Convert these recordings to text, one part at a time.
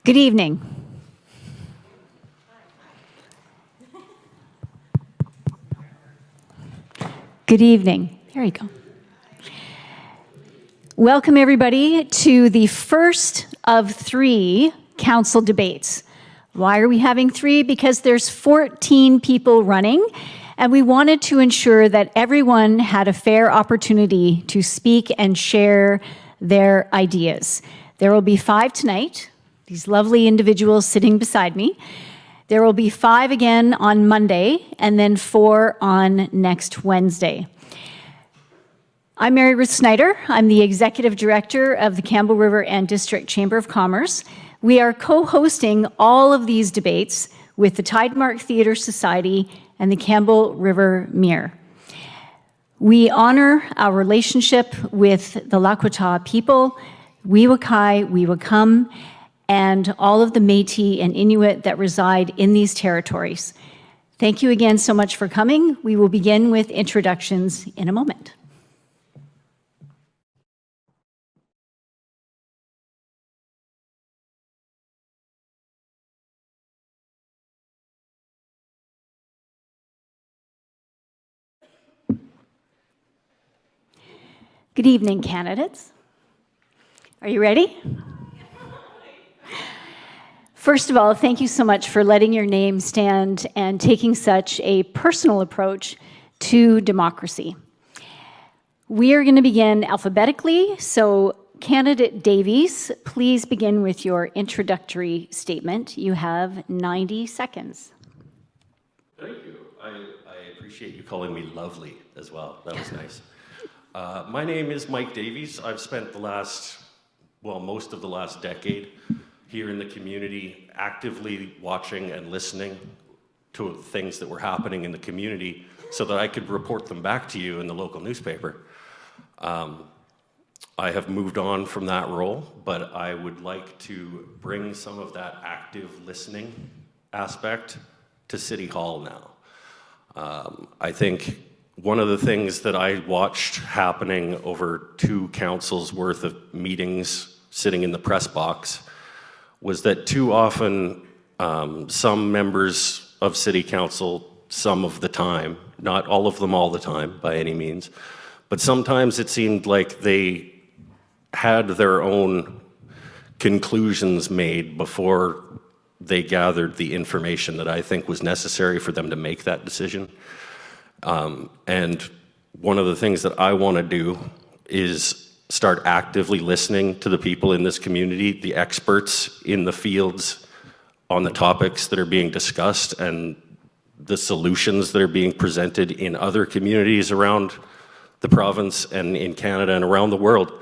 Good evening. Good evening. There you go. Welcome, everybody, to the first of 3 council debates. Why are we having 3? Because there's 14 people running, and we wanted to ensure that everyone had a fair opportunity to speak and share their ideas. There will be 5 tonight, these lovely individuals sitting beside me. There will be 5 again on Monday, and then 4 on next Wednesday. I'm Mary Ruth Snyder. I'm the Executive Director of the Campbell River and District Chamber of Commerce. We are co-hosting all of these debates with the Tidemark Theatre Society and the Campbell River Mere. We honor our relationship with the Lakota people, Wiwakai, Wiwakam, and all of the Métis and Inuit that reside in these territories. Thank you again so much for coming. We will begin with introductions in a moment. Good evening, candidates. Are you ready? First of all, thank you so much for letting your name stand and taking such a personal approach to democracy. We are going to begin alphabetically, so candidate Davies, please begin with your introductory statement. You have 90 seconds. Thank you. I appreciate you calling me lovely as well. That was nice. My name is Mike Davies. I've spent most of the last decade here in the community actively watching and listening to things that were happening in the community so that I could report them back to you in the local newspaper. I have moved on from that role, but I would like to bring some of that active listening aspect to City Hall now. I think one of the things that I watched happening over 2 councils worth of meetings sitting in the press box was that too often some members of City Council, some of the time, not all of them all the time by any means, but sometimes it seemed like they had their own conclusions made before they gathered the information that I think was necessary for them to make that decision. And one of the things that I want to do is start actively listening to the people in this community, the experts in the fields on the topics that are being discussed and the solutions that are being presented in other communities around the province and in Canada and around the world,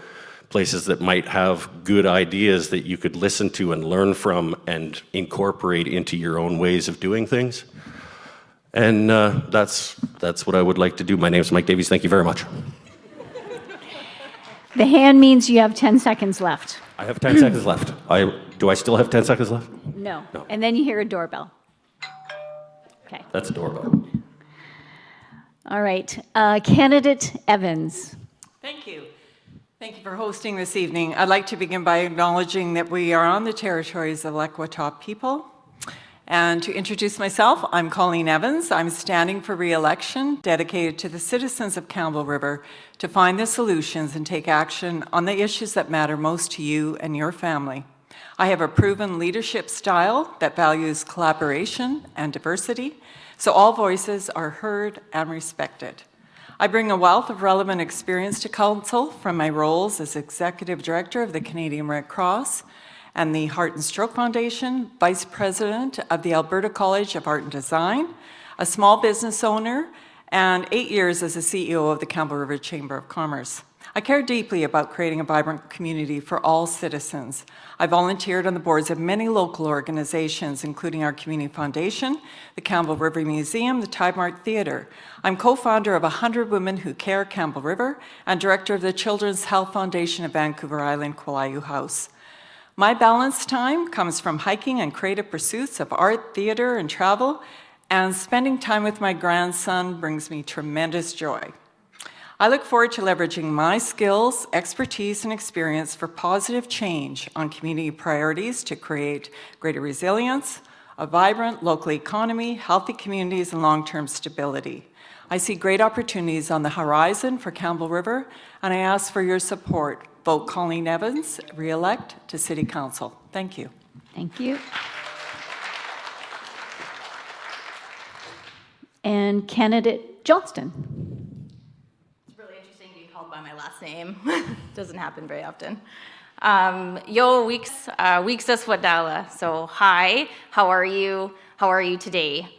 places that might have good ideas that you could listen to and learn from and incorporate into your own ways of doing things. And that's what I would like to do. My name is Mike Davies. Thank you very much. The hand means you have 10 seconds left. I have 10 seconds left. Do I still have 10 seconds left? No. And then you hear a doorbell. Okay. That's a doorbell. All right. Candidate Evans. Thank you. Thank you for hosting this evening. I'd like to begin by acknowledging that we are on the territories of the Lakota people. And to introduce myself, I'm Colleen Evans. I'm standing for re-election, dedicated to the citizens of Campbell River to find the solutions and take action on the issues that matter most to you and your family. I have a proven leadership style that values collaboration and diversity, so all voices are heard and respected. I bring a wealth of relevant experience to Council from my roles as Executive Director of the Canadian Red Cross and the Heart and Stroke Foundation, Vice President of the Alberta College of Art and Design, a small business owner, and 8 years as the CEO of the Campbell River Chamber of Commerce. I care deeply about creating a vibrant community for all citizens. I volunteered on the boards of many local organizations, including our Community Foundation, the Campbell River Museum, the Tidemark Theatre. I'm co-founder of 100 Women Who Care Campbell River and director of the Children's Health Foundation of Vancouver Island, Qualayu House. My balanced time comes from hiking and creative pursuits of art, theater, and travel, and spending time with my grandson brings me tremendous joy. I look forward to leveraging my skills, expertise, and experience for positive change on community priorities to create greater resilience, a vibrant local economy, healthy communities, and long-term stability. I see great opportunities on the horizon for Campbell River, and I ask for your support. Vote Colleen Evans, re-elect to City Council. Thank you. Thank you. And candidate Johnston. It's really interesting being called by my last name. Doesn't happen very often. Yo, weeks Wadala. So, hi, how are you? How are you today?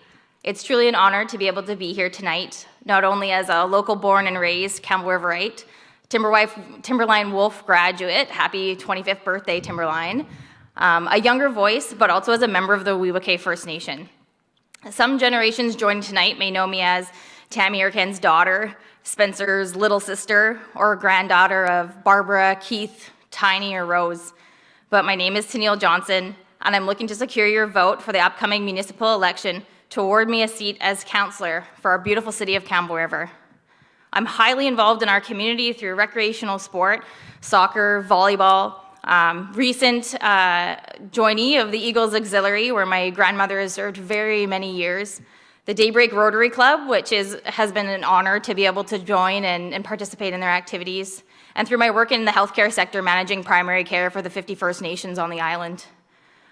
It's truly an honor to be able to be here tonight, not only as a local born and raised Campbell Riverite, Timberline Wolf graduate, happy 25th birthday, Timberline, a younger voice, but also as a member of the Weewakay First Nation. Some generations joining tonight may know me as Tammy Erken's daughter, Spencer's little sister, or granddaughter of Barbara, Keith, Tiny, or Rose. But my name is Tennille Johnson, and I'm looking to secure your vote for the upcoming municipal election to award me a seat as councillor for our beautiful city of Campbell River. I'm highly involved in our community through recreational sport, soccer, volleyball, recent joinee of the Eagles Auxiliary, where my grandmother has served very many years, the Daybreak Rotary Club, which has been an honor to be able to join and participate in their activities, and through my work in the healthcare sector managing primary care for the 50 First Nations on the island.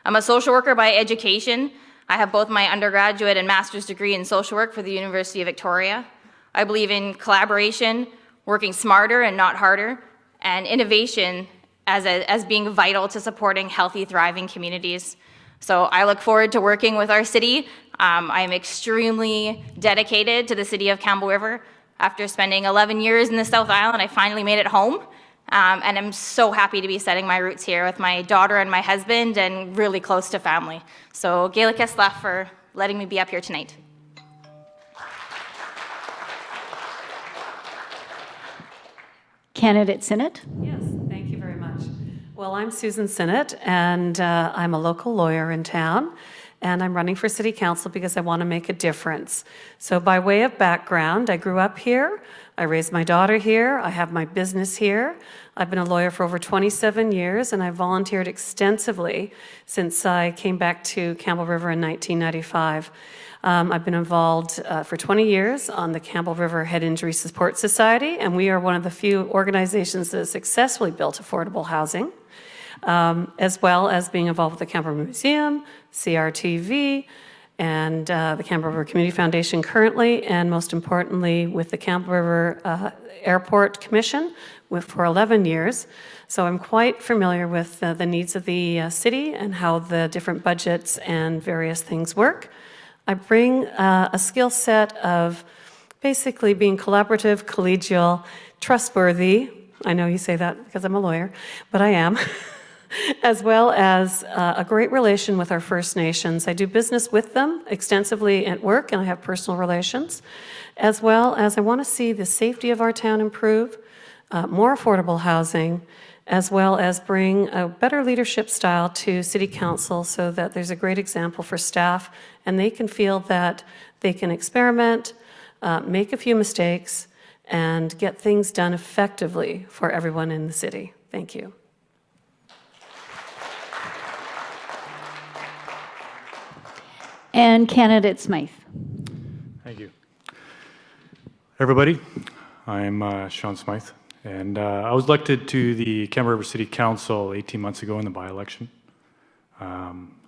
I'm a social worker by education. I have both my undergraduate and master's degree in social work for the University of Victoria. I believe in collaboration, working smarter and not harder, and innovation as being vital to supporting healthy, thriving communities. So I look forward to working with our city. I'm extremely dedicated to the city of Campbell River. After spending 11 years in the South Island, I finally made it home. And I'm so happy to be setting my roots here with my daughter and my husband and really close to family. So Gaelic Eslaf for letting me be up here tonight. Candidate Sinnott. Yes, thank you very much. Well, I'm Susan Sinnott, and I'm a local lawyer in town, and I'm running for City Council because I want to make a difference. So by way of background, I grew up here, I raised my daughter here, I have my business here. I've been a lawyer for over 27 years, and I've volunteered extensively since I came back to Campbell River in 1995. I've been involved for 20 years on the Campbell River Head Injury Support Society, and we are one of the few organizations that has successfully built affordable housing, as well as being involved with the Campbell River Museum, CRTV, and the Campbell River Community Foundation currently, and most importantly with the Campbell River Airport Commission for 11 years. So I'm quite familiar with the needs of the city and how the different budgets and various things work. I bring a skill set of basically being collaborative, collegial, trustworthy. I know you say that because I'm a lawyer, but I am. As well as a great relation with our First Nations. I do business with them extensively at work, and I have personal relations. As well as I want to see the safety of our town improve, more affordable housing, as well as bring a better leadership style to City Council so that there's a great example for staff and they can feel that they can experiment, make a few mistakes, and get things done effectively for everyone in the city. Thank you. And candidate Smythe. Thank you. Everybody, I'm Sean Smythe, and I was elected to the Campbell River City Council 18 months ago in the by-election.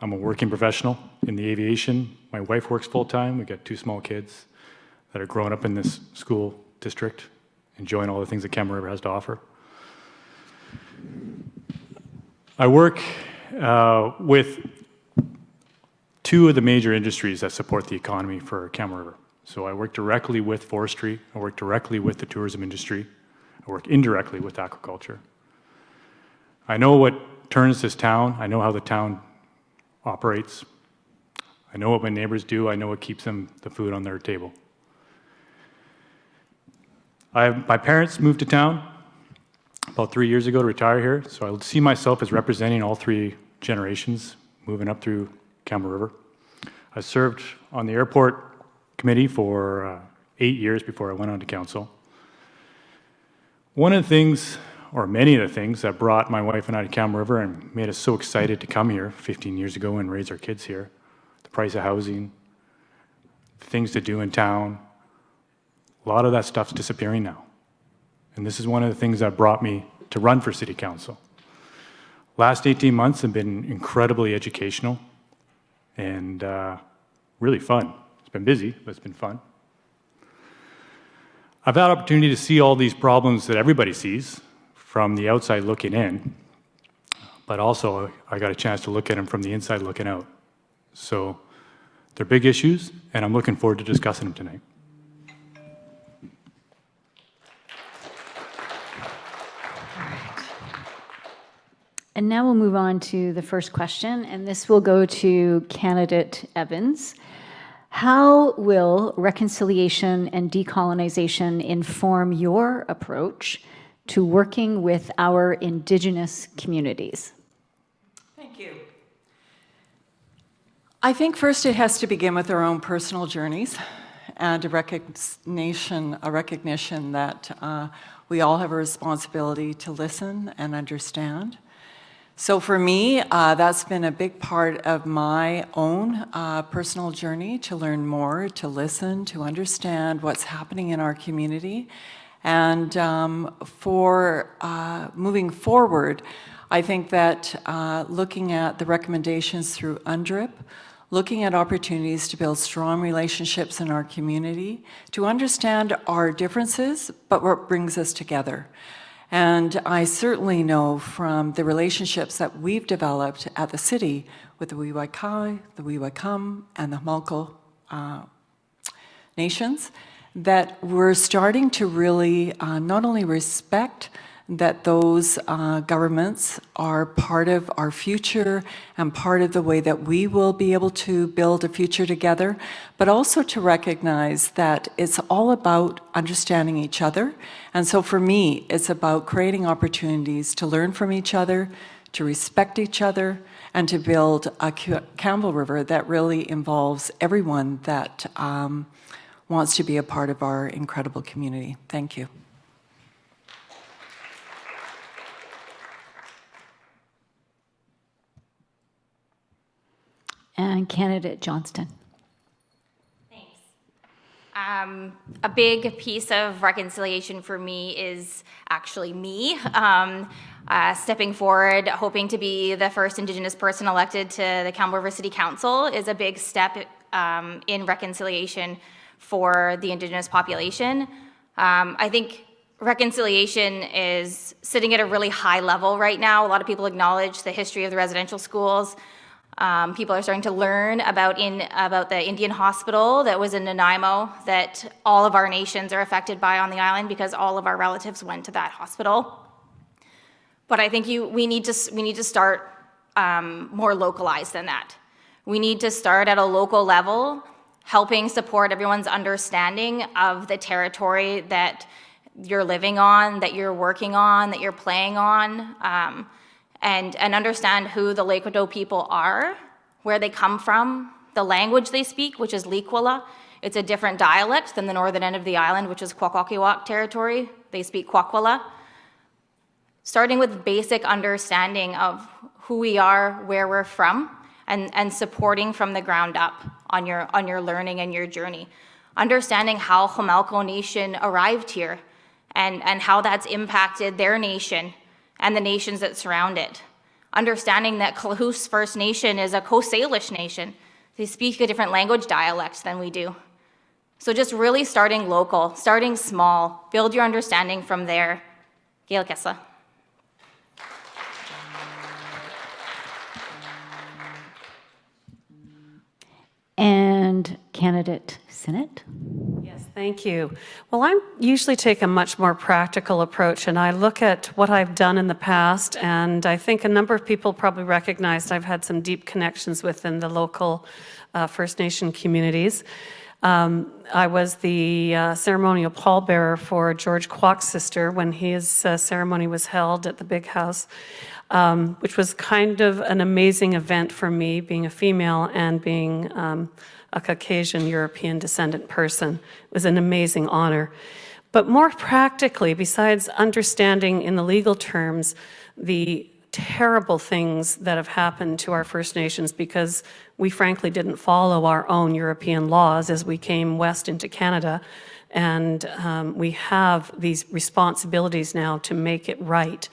I'm a working professional in the aviation. My wife works full-time. We've got 2 small kids that are growing up in this school district, enjoying all the things that Campbell River has to offer. I work with 2 of the major industries that support the economy for Campbell River. So I work directly with forestry, I work directly with the tourism industry, I work indirectly with aquaculture. I know what turns this town, I know how the town operates, I know what my neighbors do, I know what keeps them the food on their table. My parents moved to town about 3 years ago to retire here, so I see myself as representing all 3 generations moving up through Campbell River. I served on the airport committee for 8 years before I went on to council. One of the things, or many of the things, that brought my wife and I to Campbell River and made us so excited to come here 15 years ago and raise our kids here, the price of housing, things to do in town, a lot of that stuff's disappearing now. And this is one of the things that brought me to run for City Council. Last 18 months have been incredibly educational and really fun. It's been busy, but it's been fun. I've had opportunity to see all these problems that everybody sees from the outside looking in, but also I got a chance to look at them from the inside looking out. So they're big issues, and I'm looking forward to discussing them tonight. And now we'll move on to the first question, and this will go to candidate Evans. How will reconciliation and decolonization inform your approach to working with our Indigenous communities? Thank you. I think first it has to begin with our own personal journeys and a recognition that we all have a responsibility to listen and understand. So for me, that's been a big part of my own personal journey, to learn more, to listen, to understand what's happening in our community. And for moving forward, I think that looking at the recommendations through UNDRIP, looking at opportunities to build strong relationships in our community, to understand our differences, but what brings us together. And I certainly know from the relationships that we've developed at the city with the Wiiwaikai, the Wiiwaikam, and the Hamalko nations, that we're starting to really not only respect that those governments are part of our future and part of the way that we will be able to build a future together, but also to recognize that it's all about understanding each other. And so for me, it's about creating opportunities to learn from each other, to respect each other, and to build a Campbell River that really involves everyone that wants to be a part of our incredible community. Thank you. And candidate Johnston. Thanks. A big piece of reconciliation for me is actually me stepping forward, hoping to be the first Indigenous person elected to the Campbell River City Council is a big step in reconciliation for the Indigenous population. I think reconciliation is sitting at a really high level right now. A lot of people acknowledge the history of the residential schools. People are starting to learn about the Indian hospital that was in Nanaimo that all of our nations are affected by on the island because all of our relatives went to that hospital. But I think we need to start more localized than that. We need to start at a local level, helping support everyone's understanding of the territory that you're living on, that you're working on, that you're playing on. And understand who the Lake Odo people are, where they come from, the language they speak, which is Likwala. It's a different dialect than the northern end of the island, which is Kwakwakiwak territory. They speak Kwakwala. Starting with basic understanding of who we are, where we're from, and supporting from the ground up on your learning and your journey. Understanding how Hamalko Nation arrived here and how that's impacted their nation and the nations that surround it. Understanding that Klahoos First Nation is a Coast Salish nation. They speak a different language dialect than we do. So just really starting local, starting small, build your understanding from there. Gail Kessler. And candidate Sinnott. Yes, thank you. Well, I usually take a much more practical approach, and I look at what I've done in the past, and I think a number of people probably recognized I've had some deep connections within the local First Nation communities. I was the ceremonial pallbearer for George Kwok's sister when his ceremony was held at the Big House, which was kind of an amazing event for me, being a female and being a Caucasian European descendant person. It was an amazing honor. But more practically, besides understanding in the legal terms the terrible things that have happened to our First Nations because we frankly didn't follow our own European laws as we came west into Canada, and we have these responsibilities now to make it right,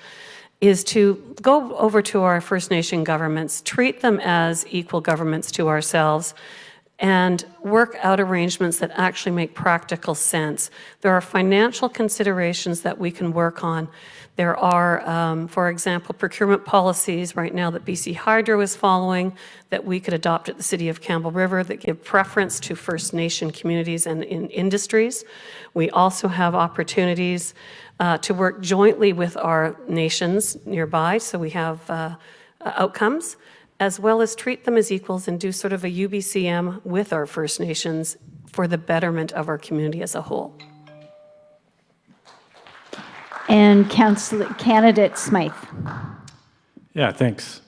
is to go over to our First Nation governments, treat them as equal governments to ourselves, and work out arrangements that actually make practical sense. There are financial considerations that we can work on. There are, for example, procurement policies right now that BC Hydro is following that we could adopt at the City of Campbell River that give preference to First Nation communities and in industries. We also have opportunities to work jointly with our nations nearby, so we have outcomes, as well as treat them as equals and do sort of a UBCM with our First Nations for the betterment of our community as a whole. And Candidate Smythe. Yeah, thanks.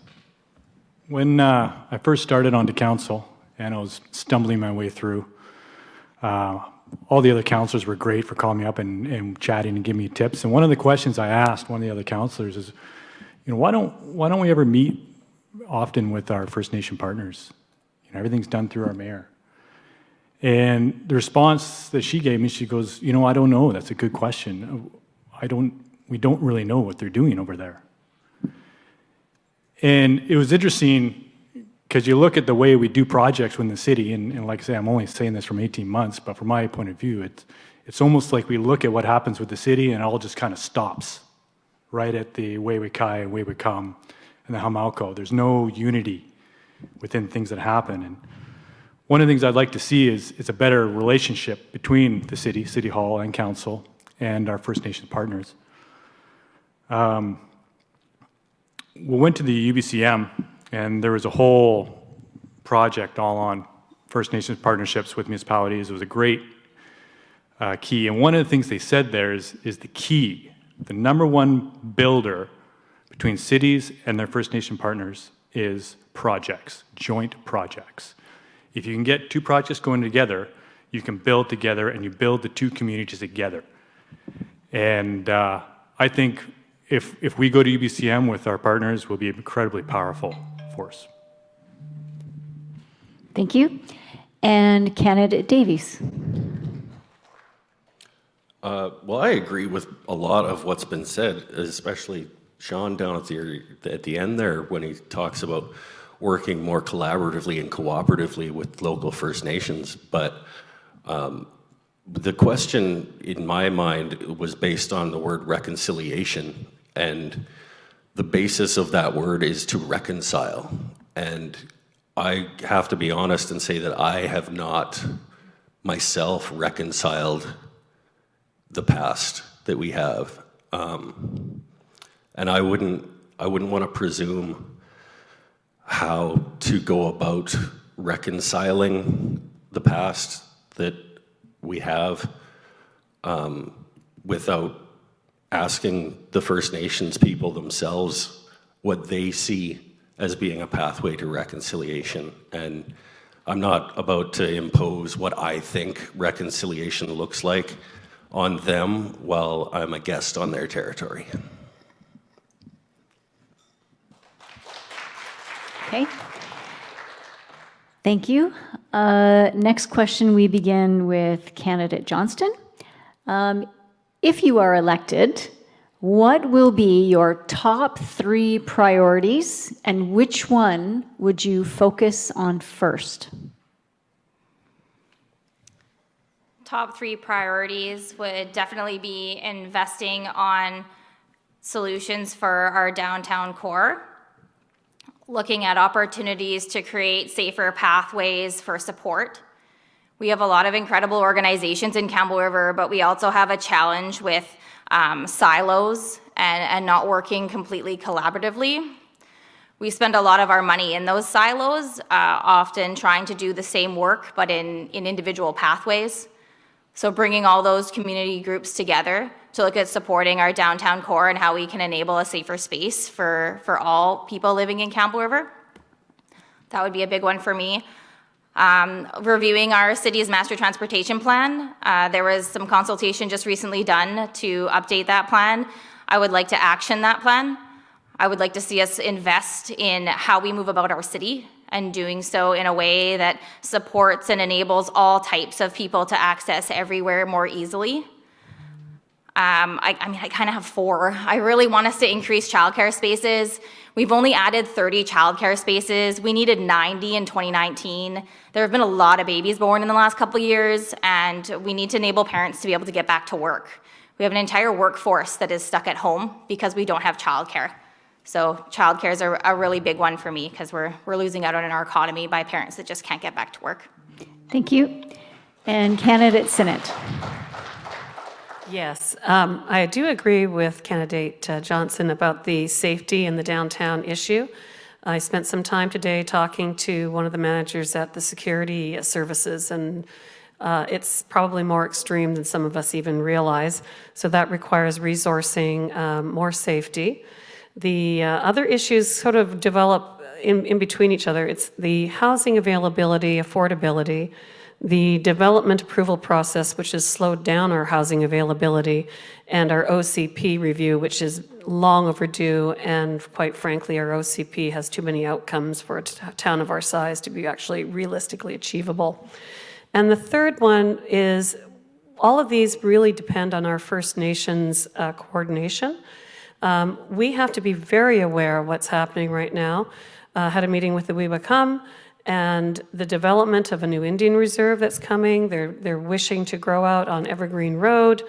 When I first started onto council and I was stumbling my way through, all the other councillors were great for calling me up and chatting and giving me tips. And one of the questions I asked one of the other councillors is, why don't we ever meet often with our First Nation partners? Everything's done through our mayor. And the response that she gave me, she goes, I don't know. That's a good question. We don't really know what they're doing over there. And it was interesting because you look at the way we do projects within the city, and like I say, I'm only saying this from 18 months, but from my point of view, it's almost like we look at what happens with the city and it all just kind of stops right at the Way-We-Kai and Way-We-Come and the Hamalco. There's no unity within things that happen. And one of the things I'd like to see is a better relationship between the city, City Hall and Council, and our First Nation partners. We went to the UBCM, and there was a whole project all on First Nations partnerships with municipalities. It was a great key. And one of the things they said there is the key, the number one builder between cities and their First Nation partners is projects, joint projects. If you can get two projects going together, you can build together and you build the two communities together. And I think if we go to UBCM with our partners, we'll be an incredibly powerful force. Thank you. And Candidate Davies. Well, I agree with a lot of what's been said, especially Sean down at the end there when he talks about working more collaboratively and cooperatively with local First Nations. But the question in my mind was based on the word reconciliation, and the basis of that word is to reconcile. And I have to be honest and say that I have not myself reconciled the past that we have. And I wouldn't want to presume how to go about reconciling the past that we have without asking the First Nations people themselves what they see as being a pathway to reconciliation. And I'm not about to impose what I think reconciliation looks like on them while I'm a guest on their territory. Okay. Thank you. Next question, we begin with Candidate Johnston. If you are elected, what will be your top 3 priorities, and which one would you focus on first? Top 3 priorities would definitely be investing on solutions for our downtown core, looking at opportunities to create safer pathways for support. We have a lot of incredible organizations in Campbell River, but we also have a challenge with silos and not working completely collaboratively. We spend a lot of our money in those silos, often trying to do the same work, but in individual pathways. So bringing all those community groups together to look at supporting our downtown core and how we can enable a safer space for all people living in Campbell River. That would be a big one for me. Reviewing our city's master transportation plan, there was some consultation just recently done to update that plan. I would like to action that plan. I would like to see us invest in how we move about our city and doing so in a way that supports and enables all types of people to access everywhere more easily. I kind of have 4. I really want us to increase childcare spaces. We've only added 30 childcare spaces. We needed 90 in 2019. There have been a lot of babies born in the last couple of years, and we need to enable parents to be able to get back to work. We have an entire workforce that is stuck at home because we don't have childcare. So childcare is a really big one for me because we're losing out on our economy by parents that just can't get back to work. Thank you. And candidate Sinnott. Yes, I do agree with candidate Johnson about the safety in the downtown issue. I spent some time today talking to one of the managers at the security services, and it's probably more extreme than some of us even realize. So that requires resourcing, more safety. The other issues sort of develop in between each other. It's the housing availability, affordability, the development approval process, which has slowed down our housing availability, and our OCP review, which is long overdue, and quite frankly, our OCP has too many outcomes for a town of our size to be actually realistically achievable. And the third one is all of these really depend on our First Nations coordination. We have to be very aware of what's happening right now. Had a meeting with the Weebakam, and the development of a new Indian reserve that's coming. They're wishing to grow out on Evergreen Road,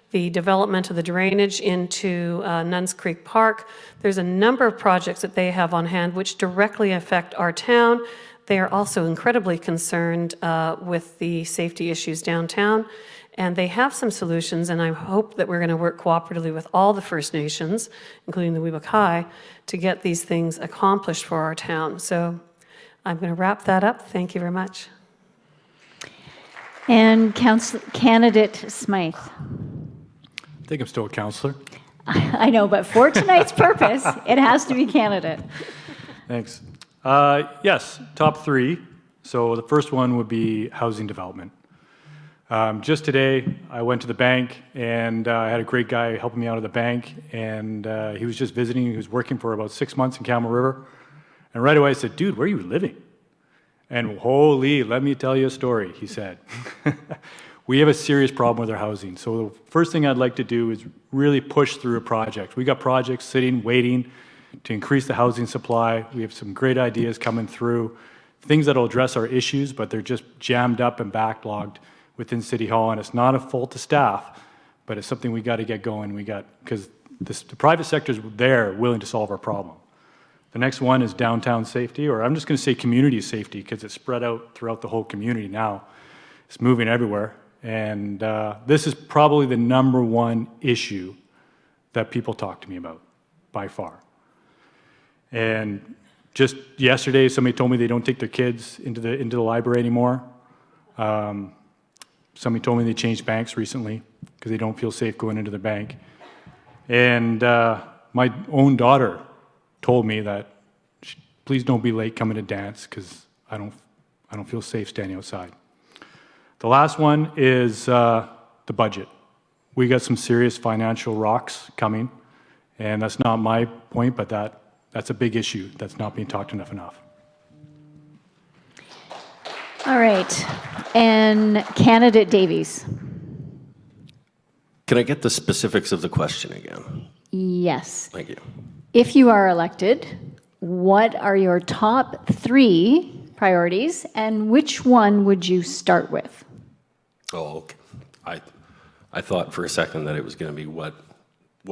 the development of the drainage into Nuns Creek Park. There's a number of projects that they have on hand which directly affect our town. They are also incredibly concerned with the safety issues downtown, and they have some solutions, and I hope that we're going to work cooperatively with all the First Nations, including the Weebakam, to get these things accomplished for our town. So I'm going to wrap that up. Thank you very much. And candidate Smythe. I think I'm still a councillor. I know, but for tonight's purpose, it has to be candidate. Thanks. Yes, top 3. So the first one would be housing development. Just today, I went to the bank, and I had a great guy helping me out of the bank, and he was just visiting. He was working for about 6 months in Campbell River. And right away I said, dude, where are you living? And holy, let me tell you a story, he said. We have a serious problem with our housing. So the first thing I'd like to do is really push through a project. We got projects sitting, waiting to increase the housing supply. We have some great ideas coming through, things that will address our issues, but they're just jammed up and backlogged within City Hall. And it's not a fault of staff, but it's something we got to get going. Because the private sector is there willing to solve our problem. The next one is downtown safety, or I'm just going to say community safety because it's spread out throughout the whole community now. It's moving everywhere. And this is probably the number 1 issue that people talk to me about, by far. And just yesterday, somebody told me they don't take their kids into the library anymore. Somebody told me they changed banks recently because they don't feel safe going into the bank. And my own daughter told me that please don't be late coming to dance because I don't feel safe standing outside. The last one is the budget. We got some serious financial rocks coming, and that's not my point, but that's a big issue that's not being talked enough. All right. And candidate Davies. Can I get the specifics of the question again? Yes. Thank you. If you are elected, what are your top 3 priorities, and which one would you start with? Oh, okay. I thought for a second that it was going to be what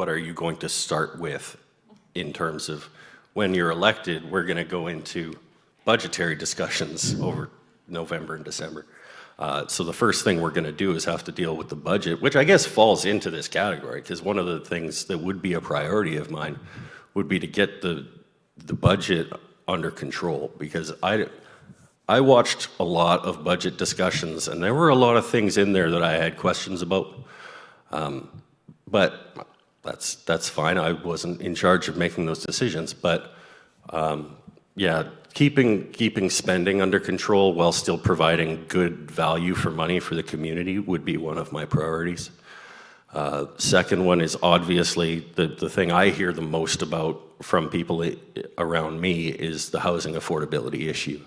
are you going to start with in terms of when you're elected, we're going to go into budgetary discussions over November and December. So the first thing we're going to do is have to deal with the budget, which I guess falls into this category, because one of the things that would be a priority of mine would be to get the budget under control, because I watched a lot of budget discussions, and there were a lot of things in there that I had questions about. But that's fine. I wasn't in charge of making those decisions. But yeah, keeping spending under control while still providing good value for money for the community would be one of my priorities. Second one is obviously the thing I hear the most about from people around me is the housing affordability issue.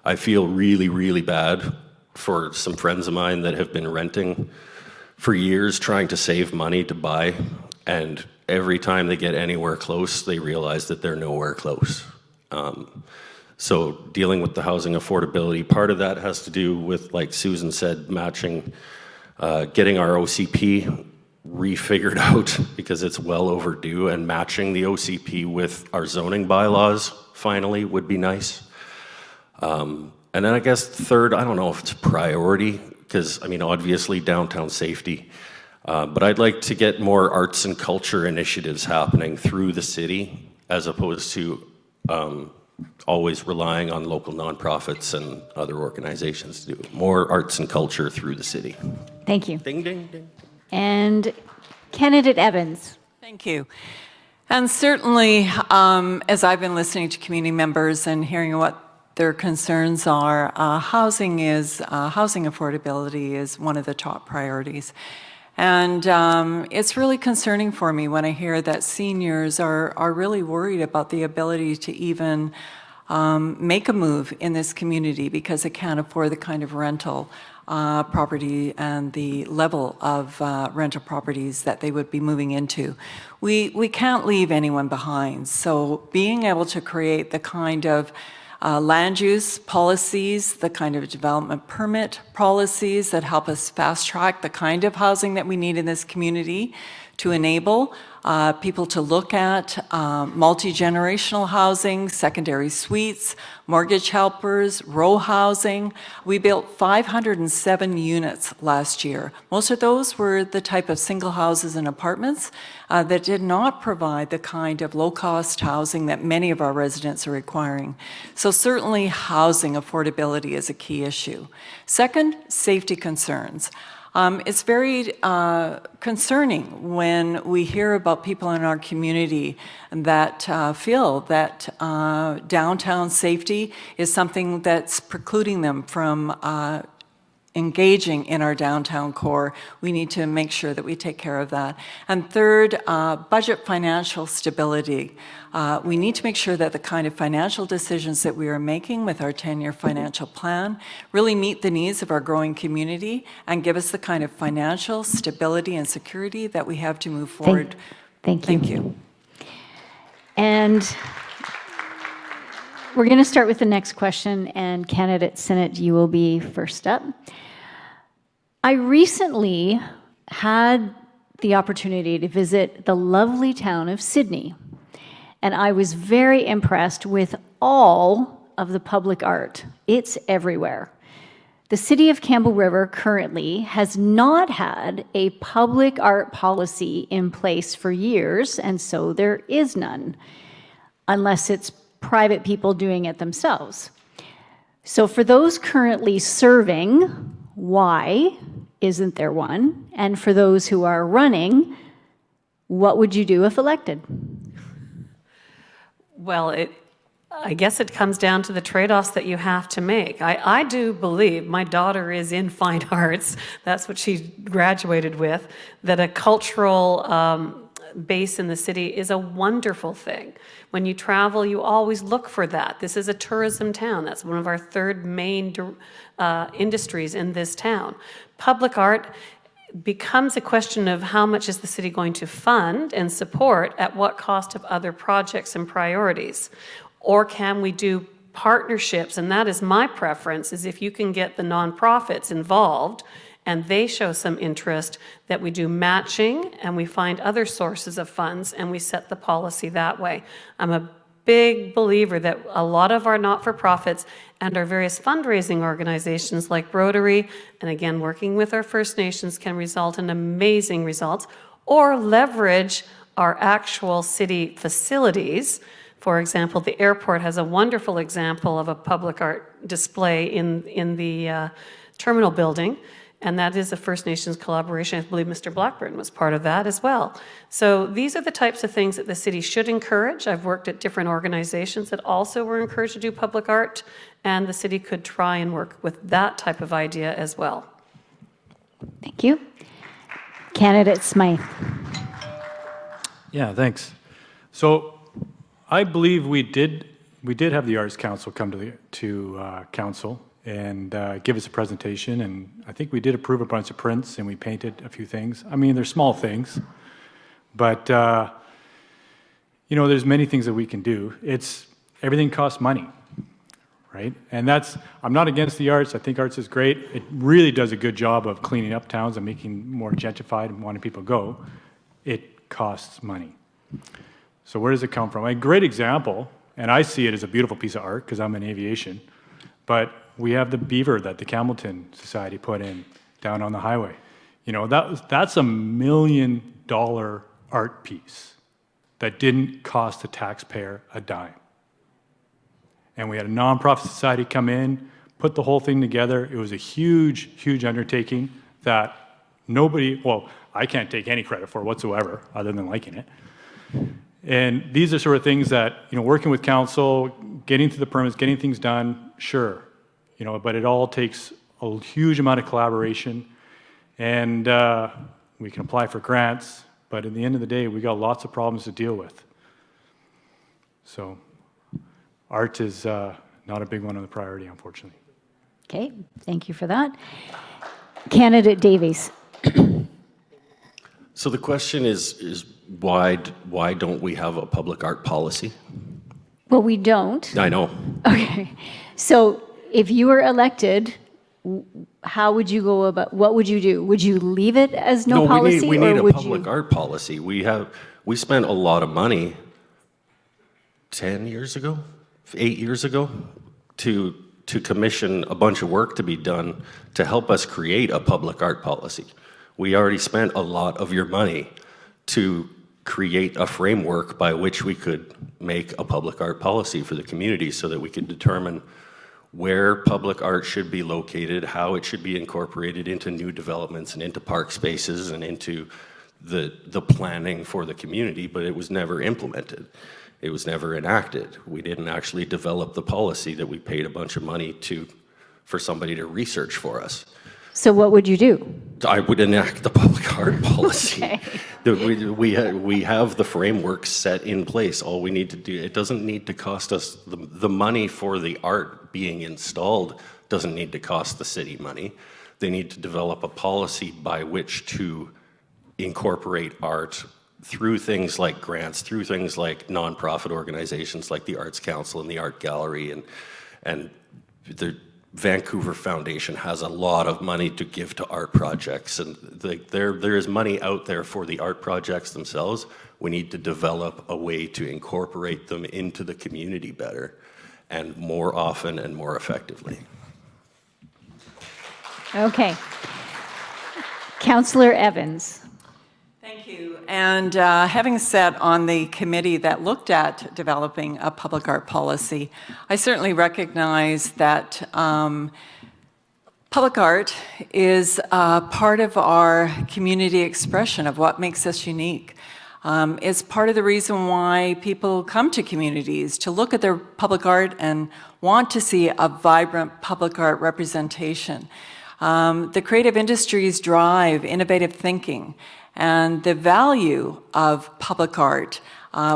I feel really, really bad for some friends of mine that have been renting for years trying to save money to buy, and every time they get anywhere close, they realize that they're nowhere close. So dealing with the housing affordability, part of that has to do with, like Susan said, matching, getting our OCP refigured out because it's well overdue, and matching the OCP with our zoning bylaws finally would be nice. And then I guess third, I don't know if it's a priority, because I mean, obviously downtown safety, but I'd like to get more arts and culture initiatives happening through the city, as opposed to always relying on local nonprofits and other organizations to do it. More arts and culture through the city. Thank you. Ding, ding, ding. And candidate Evans. Thank you. And certainly, as I've been listening to community members and hearing what their concerns are, housing affordability is one of the top priorities. And it's really concerning for me when I hear that seniors are really worried about the ability to even make a move in this community because they can't afford the kind of rental property and the level of rental properties that they would be moving into. We can't leave anyone behind. So being able to create the kind of land use policies, the kind of development permit policies that help us fast track the kind of housing that we need in this community to enable people to look at multi-generational housing, secondary suites, mortgage helpers, row housing. We built 507 units last year. Most of those were the type of single houses and apartments that did not provide the kind of low-cost housing that many of our residents are requiring. So certainly housing affordability is a key issue. Second, safety concerns. It's very concerning when we hear about people in our community that feel that downtown safety is something that's precluding them from engaging in our downtown core. We need to make sure that we take care of that. And third, budget financial stability. We need to make sure that the kind of financial decisions that we are making with our 10-year financial plan really meet the needs of our growing community and give us the kind of financial stability and security that we have to move forward. Thank you. Thank you. And we're going to start with the next question, and candidate Senate, you will be first up. I recently had the opportunity to visit the lovely town of Sydney, and I was very impressed with all of the public art. It's everywhere. The city of Campbell River currently has not had a public art policy in place for years, and so there is none, unless it's private people doing it themselves. So for those currently serving, why isn't there one? And for those who are running, what would you do if elected? Well, I guess it comes down to the trade-offs that you have to make. I do believe, my daughter is in fine arts, that's what she graduated with, that a cultural base in the city is a wonderful thing. When you travel, you always look for that. This is a tourism town. That's one of our third main industries in this town. Public art becomes a question of how much is the city going to fund and support at what cost of other projects and priorities. Or can we do partnerships? And that is my preference, is if you can get the nonprofits involved and they show some interest, that we do matching and we find other sources of funds and we set the policy that way. I'm a big believer that a lot of our not-for-profits and our various fundraising organizations like Rotary, and again, working with our First Nations, can result in amazing results, or leverage our actual city facilities. For example, the airport has a wonderful example of a public art display in the terminal building. and that is a First Nations collaboration. I believe Mr. Blackburn was part of that as well. So these are the types of things that the city should encourage. I've worked at different organizations that also were encouraged to do public art, and the city could try and work with that type of idea as well. Thank you. Candidate Smythe. Yeah, thanks. So I believe we did have the Arts Council come to council and give us a presentation, and I think we did approve a bunch of prints and we painted a few things. I mean, they're small things, but you know, there's many things that we can do. Everything costs money, right? And I'm not against the arts. I think arts is great. It really does a good job of cleaning up towns and making more gentrified and wanting people to go. It costs money. So where does it come from? A great example, and I see it as a beautiful piece of art because I'm in aviation, but we have the beaver that the Campbell Society put in down on the highway. You know, that's $1 million art piece that didn't cost the taxpayer a dime. And we had a nonprofit society come in, put the whole thing together. It was a huge, huge undertaking that I can't take any credit for whatsoever other than liking it. And these are sort of things that, you know, working with council, getting to the permits, getting things done, sure, you know, but it all takes a huge amount of collaboration, and we can apply for grants, but at the end of the day, we got lots of problems to deal with. So art is not a big one on the priority, unfortunately. Okay, thank you for that. Candidate Davies. So the question is why don't we have a public art policy? Well, we don't. I know. Okay, so if you were elected, how would you go about, what would you do? Would you leave it as no policy? We need or a would public you... art policy. We spent a lot of money 8 years ago, to commission a bunch of work to be done to help us create a public art policy. We already spent a lot of your money to create a framework by which we could make a public art policy for the community so that we could determine where public art should be located, how it should be incorporated into new developments and into park spaces and into the planning for the community, but it was never implemented. It was never enacted. We didn't actually develop the policy that we paid a bunch of money for somebody to research for us. So what would you do? I would enact the public art policy. Okay. We have the framework set in place. All we need to do, it doesn't need to cost us, the money for the art being installed doesn't need to cost the city money. They need to develop a policy by which to incorporate art through things like grants, through things like nonprofit organizations like the Arts Council and the Art Gallery, and the Vancouver Foundation has a lot of money to give to art projects, and there is money out there for the art projects themselves. We need to develop a way to incorporate them into the community better and more often and more effectively. Okay. Councillor Evans. Thank you. And having sat on the committee that looked at developing a public art policy, I certainly recognize that public art is part of our community expression of what makes us unique. It's part of the reason why people come to communities to look at their public art and want to see a vibrant public art representation. The creative industries drive innovative thinking, and the value of public art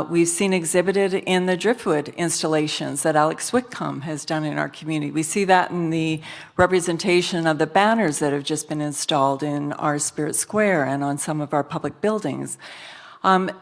we've seen exhibited in the driftwood installations that Alex Whitcomb has done in our community. We see that in the representation of the banners that have just been installed in our Spirit Square and on some of our public buildings.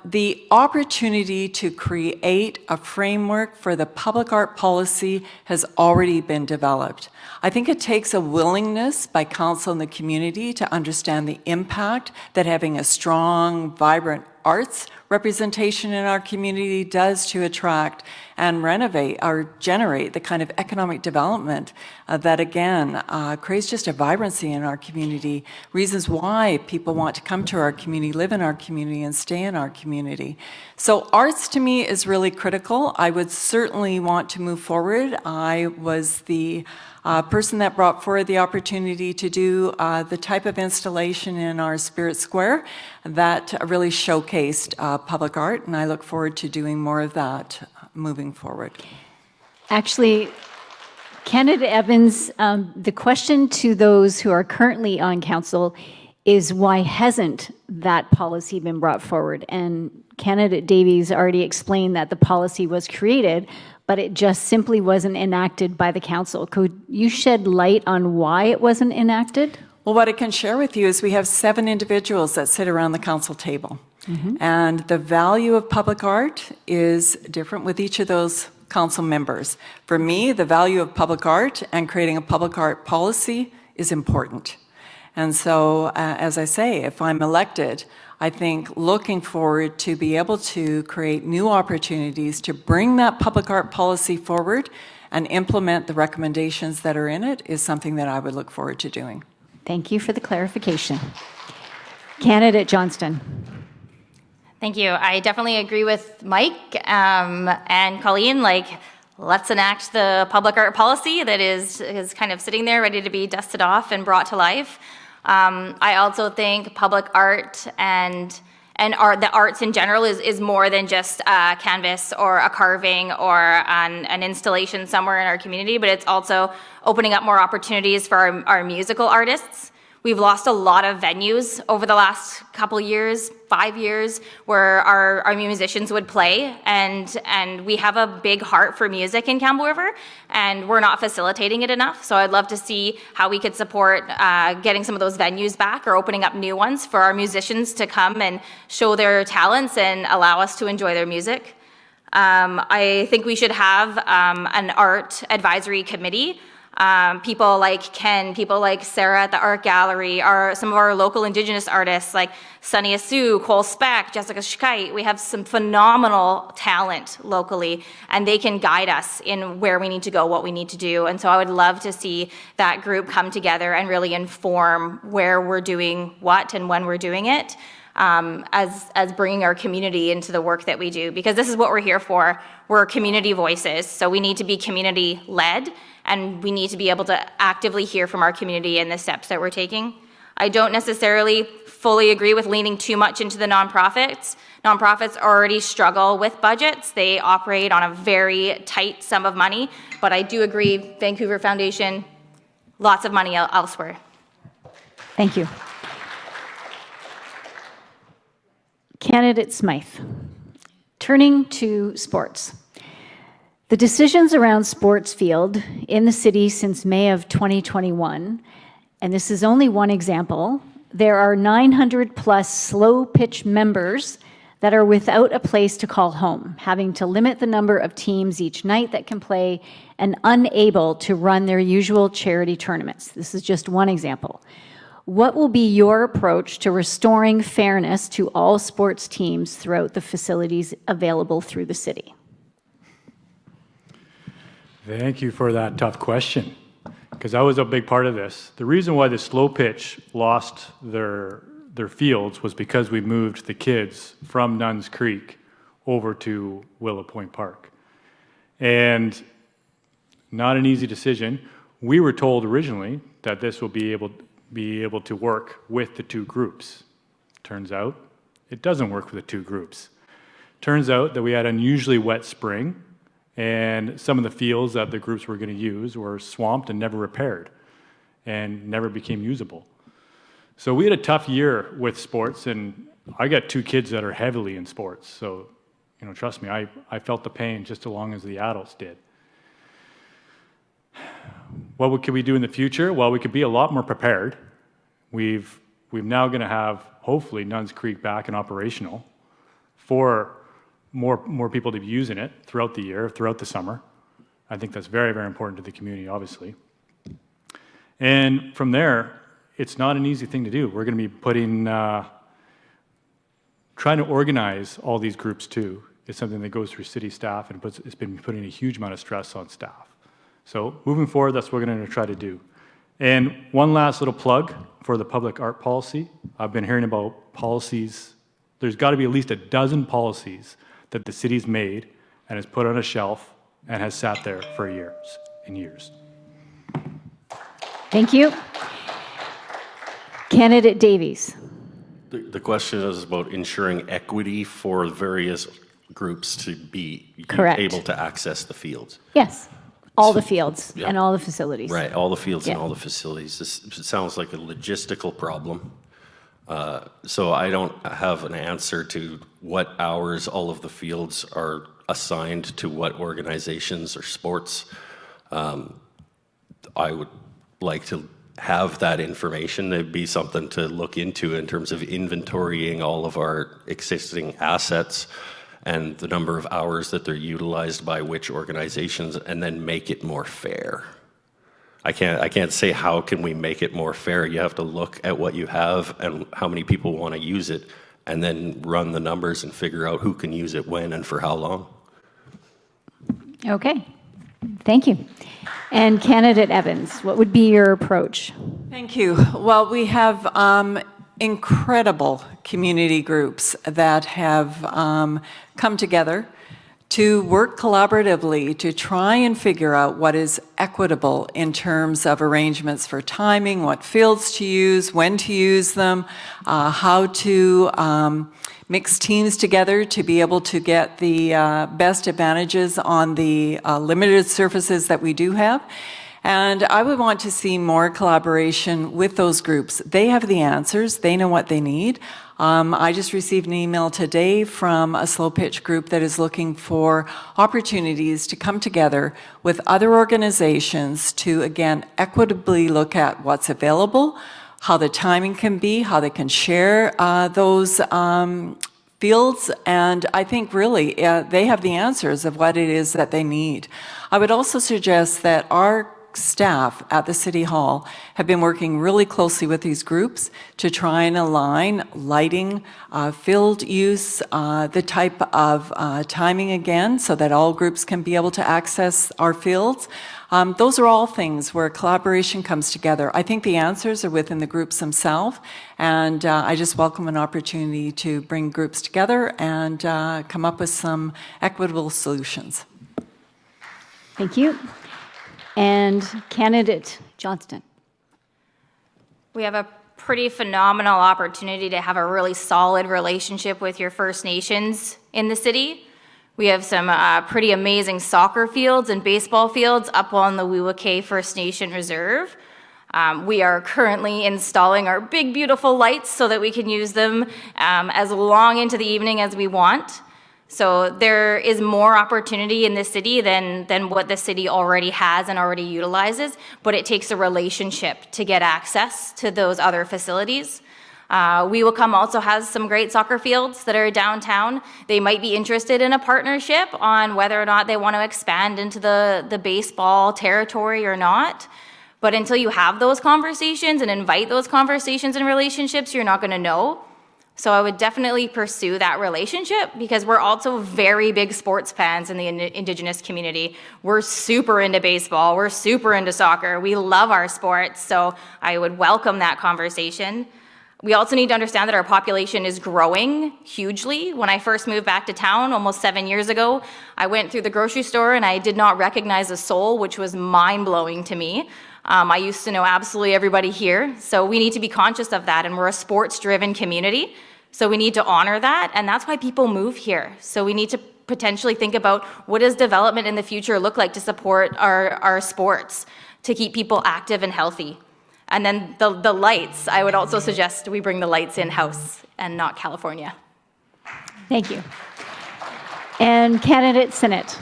The opportunity to create a framework for the public art policy has already been developed. I think it takes a willingness by council and the community to understand the impact that having a strong, vibrant arts representation in our community does to attract and renovate or generate the kind of economic development that, again, creates just a vibrancy in our community, reasons why people want to come to our community, live in our community, and stay in our community. So arts, to me, is really critical. I would certainly want to move forward. I was the person that brought forward the opportunity to do the type of installation in our Spirit Square that really showcased public art, and I look forward to doing more of that moving forward. Actually, candidate Evans, the question to those who are currently on council is why hasn't that policy been brought forward? And candidate Davies already explained that the policy was created, but it just simply wasn't enacted by the council. Could you shed light on why it wasn't enacted? Well, what I can share with you is we have 7 individuals that sit around the council table. And the value of public art is different with each of those council members. For me, the value of public art and creating a public art policy is important. And so, as I say, if I'm elected, I think looking forward to be able to create new opportunities to bring that public art policy forward and implement the recommendations that are in it is something that I would look forward to doing. Thank you for the clarification. Candidate Johnston. Thank you. I definitely agree with Mike and Colleen. Let's enact the public art policy that is kind of sitting there ready to be dusted off and brought to life. I also think public art and art, the arts in general is more than just a canvas or a carving or an installation somewhere in our community, but it's also opening up more opportunities for our musical artists. We've lost a lot of venues over the last couple years, 5 years, where our musicians would play, and we have a big heart for music in Campbell River, and we're not facilitating it enough. So I'd love to see how we could support getting some of those venues back or opening up new ones for our musicians to come and show their talents and allow us to enjoy their music. I think we should have an art advisory committee. People like Ken, people like Sarah at the Art Gallery, some of our local Indigenous artists like Sunny Asu, Cole Speck, Jessica Schkeit. We have some phenomenal talent locally, and they can guide us in where we need to go, what we need to do. And so I would love to see that group come together and really inform where we're doing what and when we're doing it, as bringing our community into the work that we do, because this is what we're here for. We're community voices, so we need to be community-led, and we need to be able to actively hear from our community and the steps that we're taking. I don't necessarily fully agree with leaning too much into the nonprofits. Nonprofits already struggle with budgets. They operate on a very tight sum of money, but I do agree, Vancouver Foundation, lots of money elsewhere. Thank you. Candidate Smythe. Turning to sports. The decisions around sports field in the city since May of 2021, and this is only one example, there are 900 plus slow pitch members that are without a place to call home, having to limit the number of teams each night that can play and unable to run their usual charity tournaments. This is just one example. What will be your approach to restoring fairness to all sports teams throughout the facilities available through the city? Thank you for that tough question, because I was a big part of this. The reason why the slow pitch lost their fields was because we moved the kids from Nuns Creek over to Willow Point Park. And not an easy decision. We were told originally that this will be able to work with the two groups. Turns out it doesn't work with the two groups. Turns out that we had an unusually wet spring, and some of the fields that the groups were going to use were swamped and never repaired and never became usable. So we had a tough year with sports, and I got 2 kids that are heavily in sports. So, trust me, I felt the pain just as long as the adults did. What could we do in the future? Well, we could be a lot more prepared. We're now going to have, hopefully, Nuns Creek back and operational for more people to be using it throughout the year, throughout the summer. I think that's very, very important to the community, obviously. And from there, it's not an easy thing to do. We're going to be trying to organize all these groups too. It's something that goes through city staff, and it's been putting a huge amount of stress on staff. So moving forward, that's what we're going to try to do. And one last little plug for the public art policy. I've been hearing about policies. There's got to be at least a dozen policies that the city's made and has put on a shelf and has sat there for years and years. Thank you. Candidate Davies. The question is about ensuring equity for various groups to be Correct. able to access the fields. Yes, all the fields Yeah. and all the facilities. Right, all the fields and Yeah. all the facilities. This sounds like a logistical problem. So I don't have an answer to what hours all of the fields are assigned to what organizations or sports. I would like to have that information. It'd be something to look into in terms of inventorying all of our existing assets and the number of hours that they're utilized by which organizations, and then make it more fair. I can't say how can we make it more fair. You have to look at what you have and how many people want to use it, and then run the numbers and figure out who can use it when and for how long. Okay, thank you. And candidate Evans, what would be your approach? Thank you. Well, we have incredible community groups that have come together to work collaboratively to try and figure out what is equitable in terms of arrangements for timing, what fields to use, when to use them, how to mix teams together to be able to get the best advantages on the limited surfaces that we do have. And I would want to see more collaboration with those groups. They have the answers. They know what they need. I just received an email today from a slow pitch group that is looking for opportunities to come together with other organizations to, again, equitably look at what's available, how the timing can be, how they can share those fields, and I think really they have the answers of what it is that they need. I would also suggest that our staff at the City Hall have been working really closely with these groups to try and align lighting, field use, the type of timing again, so that all groups can be able to access our fields. Those are all things where collaboration comes together. I think the answers are within the groups themselves, and I just welcome an opportunity to bring groups together and come up with some equitable solutions. Thank you. And candidate Johnston. We have a pretty phenomenal opportunity to have a really solid relationship with your First Nations in the city. We have some pretty amazing soccer fields and baseball fields up on the Weewakay First Nation Reserve. We are currently installing our big, beautiful lights so that we can use them as long into the evening as we want. So there is more opportunity in this city than what the city already has and already utilizes, but it takes a relationship to get access to those other facilities. Weewakam also has some great soccer fields that are downtown. They might be interested in a partnership on whether or not they want to expand into the baseball territory or not. But until you have those conversations and invite those conversations and relationships, you're not going to know. So I would definitely pursue that relationship because we're also very big sports fans in the Indigenous community. We're super into baseball. We're super into soccer. We love our sports. So I would welcome that conversation. We also need to understand that our population is growing hugely. When I first moved back to town almost 7 years ago, I went through the grocery store and I did not recognize a soul, which was mind-blowing to me. I used to know absolutely everybody here, so we need to be conscious of that, and we're a sports-driven community, so we need to honor that, and that's why people move here. So we need to potentially think about what does development in the future look like to support our sports, to keep people active and healthy. And then the lights, I would also suggest we bring the lights in-house and not California. Thank you. And candidate Sinnott.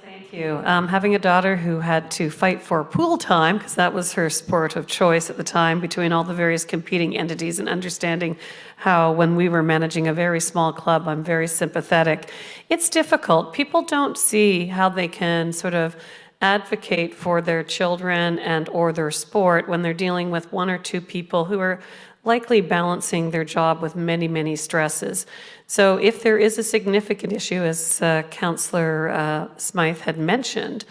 Thank you. Having a daughter who had to fight for pool time, because that was her sport of choice at the time, between all the various competing entities, and understanding how when we were managing a very small club, I'm very sympathetic. It's difficult. People don't see how they can sort of advocate for their children and or their sport when they're dealing with one or two people who are likely balancing their job with many, many stresses. So if there is a significant issue, as Councillor Smythe had mentioned,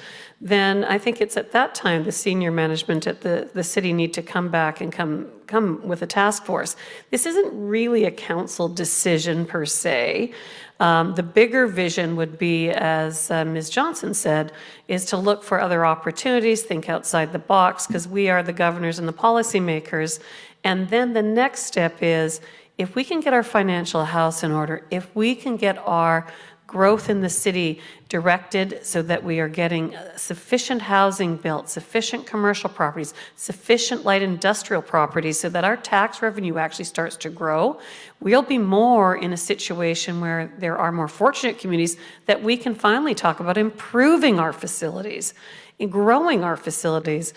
then I think it's at that time the senior management at the city need to come back and come with a task force. This isn't really a council decision per se. The bigger vision would be, as Ms. Johnson said, is to look for other opportunities, think outside the box, because we are the governors and the policymakers. And then the next step is, if we can get our financial house in order, if we can get our growth in the city directed so that we are getting sufficient housing built, sufficient commercial properties, sufficient light industrial properties so that our tax revenue actually starts to grow, we'll be more in a situation where there are more fortunate communities that we can finally talk about improving our facilities and growing our facilities.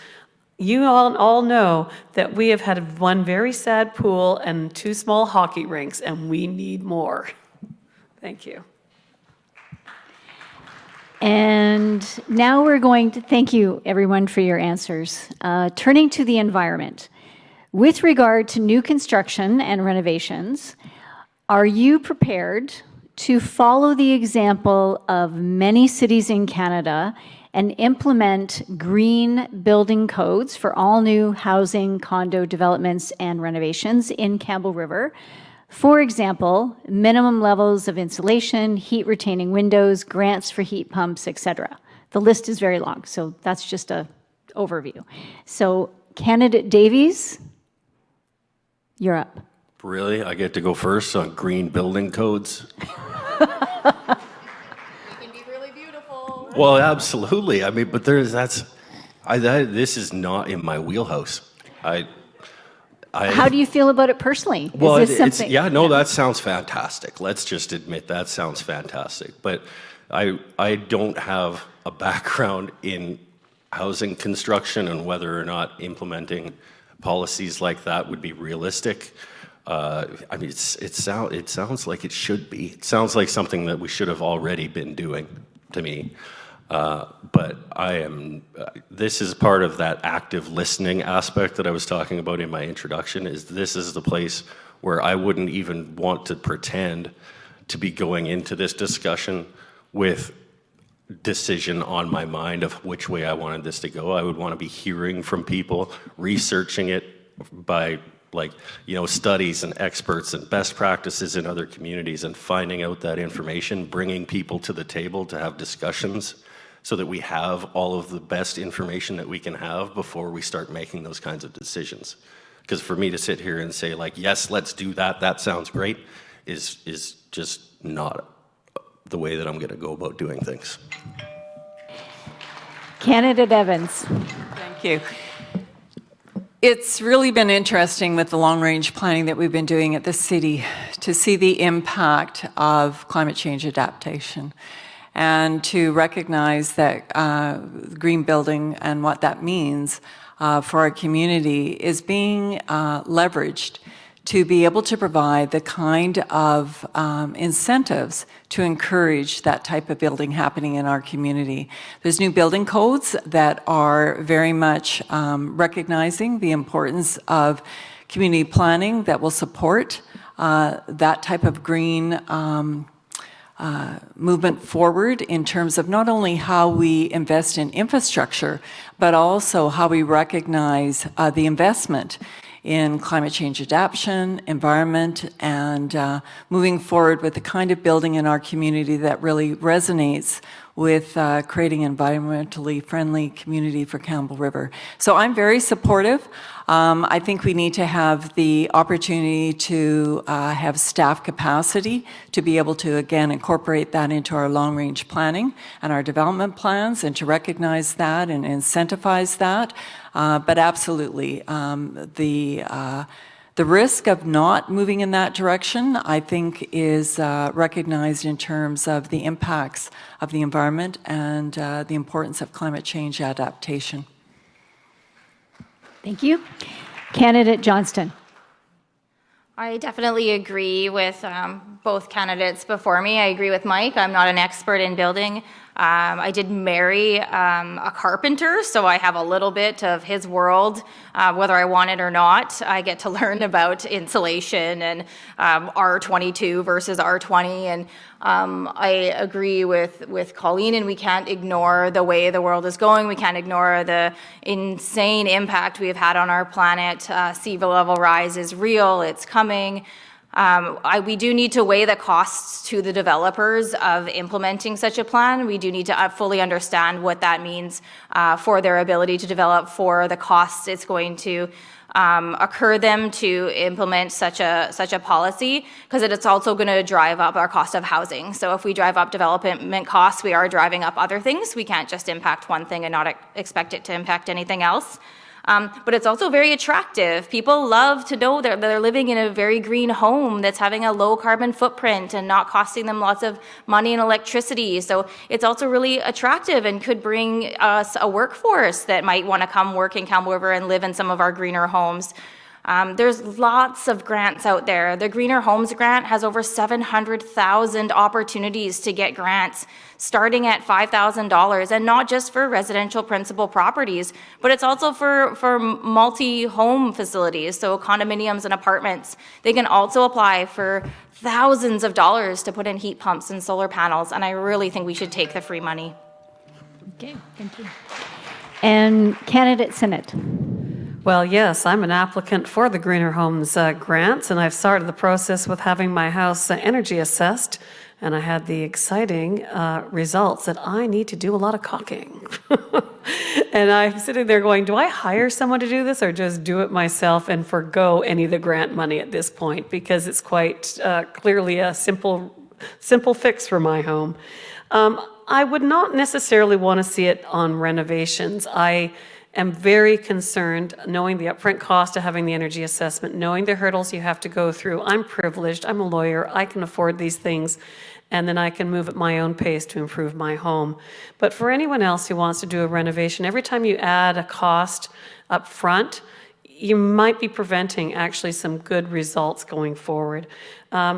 You all know that we have had one very sad pool and 2 small hockey rinks, and we need more. Thank you. And now we're going to thank you, everyone, for your answers. Turning to the environment. With regard to new construction and renovations, are you prepared to follow the example of many cities in Canada and implement green building codes for all new housing, condo developments, and renovations in Campbell River? For example, minimum levels of insulation, heat-retaining windows, grants for heat pumps, etc. The list is very long, so that's just an overview. So, candidate Davies, you're up. Really? I get to go first on green building codes? Well, absolutely. I mean, but this is not in my wheelhouse. How do you feel about it personally? Well, is this something? that sounds fantastic. Let's just admit that sounds fantastic. But I don't have a background in housing construction and whether or not implementing policies like that would be realistic. I mean, it sounds like it should be. It sounds like something that we should have already been doing, to me. But this is part of that active listening aspect that I was talking about in my introduction, this is the place where I wouldn't even want to pretend to be going into this discussion with decision on my mind of which way I wanted this to go. I would want to be hearing from people, researching it by studies and experts and best practices in other communities and finding out that information, bringing people to the table to have discussions so that we have all of the best information that we can have before we start making those kinds of decisions. Because for me to sit here and say yes, let's do that, that sounds great, is just not the way that I'm going to go about doing things. Candidate Evans. Thank you. It's really been interesting with the long-range planning that we've been doing at the city to see the impact of climate change adaptation and to recognize that green building and what that means for our community is being leveraged to be able to provide the kind of incentives to encourage that type of building happening in our community. There's new building codes that are very much recognizing the importance of community planning that will support that type of green movement forward in terms of not only how we invest in infrastructure, but also how we recognize the investment in climate change adaptation, environment, and moving forward with the kind of building in our community that really resonates with creating an environmentally friendly community for Campbell River. So I'm very supportive. I think we need to have the opportunity to have staff capacity to be able to, again, incorporate that into our long-range planning and our development plans and to recognize that and incentivize that. But absolutely, the risk of not moving in that direction, I think, is recognized in terms of the impacts of the environment and the importance of climate change adaptation. Thank you. Candidate Johnston. I definitely agree with both candidates before me. I agree with Mike. I'm not an expert in building. I did marry a carpenter, so I have a little bit of his world, whether I want it or not. I get to learn about insulation and R22 versus R20, and I agree with Colleen, and we can't ignore the way the world is going. We can't ignore the insane impact we've had on our planet. Sea level rise is real, it's coming. We do need to weigh the costs to the developers of implementing such a plan. We do need to fully understand what that means for their ability to develop, for the costs it's going to occur them to implement such a policy, because it's also going to drive up our cost of housing. So if we drive up development costs, we are driving up other things. We can't just impact one thing and not expect it to impact anything else. But it's also very attractive. People love to know that they're living in a very green home that's having a low carbon footprint and not costing them lots of money and electricity. So it's also really attractive and could bring us a workforce that might want to come work in Campbell River and live in some of our greener homes. There's lots of grants out there. The Greener Homes Grant has over 700,000 opportunities to get grants, starting at $5,000, and not just for residential principal properties, but it's also for multi-home facilities, so condominiums and apartments. They can also apply for thousands of dollars to put in heat pumps and solar panels, and I really think we should take the free money. Okay, thank you. And candidate Senate. Well, yes, I'm an applicant for the Greener Homes grants, and I've started the process with having my house energy assessed, and I had the exciting results that I need to do a lot of caulking. And I'm sitting there going, do I hire someone to do this or just do it myself and forgo any of the grant money at this point? Because it's quite clearly a simple fix for my home. I would not necessarily want to see it on renovations. I am very concerned, knowing the upfront cost of having the energy assessment, knowing the hurdles you have to go through. I'm privileged, I'm a lawyer, I can afford these things, and then I can move at my own pace to improve my home. But for anyone else who wants to do a renovation, every time you add a cost up front, you might be preventing actually some good results going forward.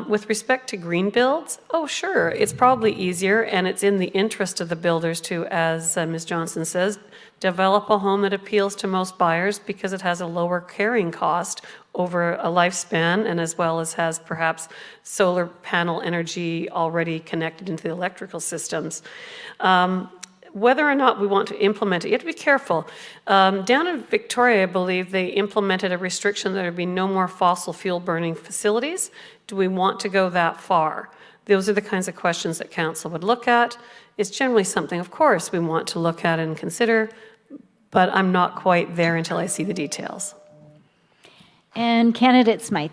With respect to green builds, oh sure, it's probably easier, and it's in the interest of the builders to, as Ms. Johnson says, develop a home that appeals to most buyers because it has a lower carrying cost over a lifespan, and as well as has perhaps solar panel energy already connected into the electrical systems. Whether or not we want to implement it, you have to be careful. Down in Victoria, I believe they implemented a restriction that there would be no more fossil fuel burning facilities. Do we want to go that far? Those are the kinds of questions that council would look at. It's generally something, of course, we want to look at and consider, but I'm not quite there until I see the details. And candidate Smythe.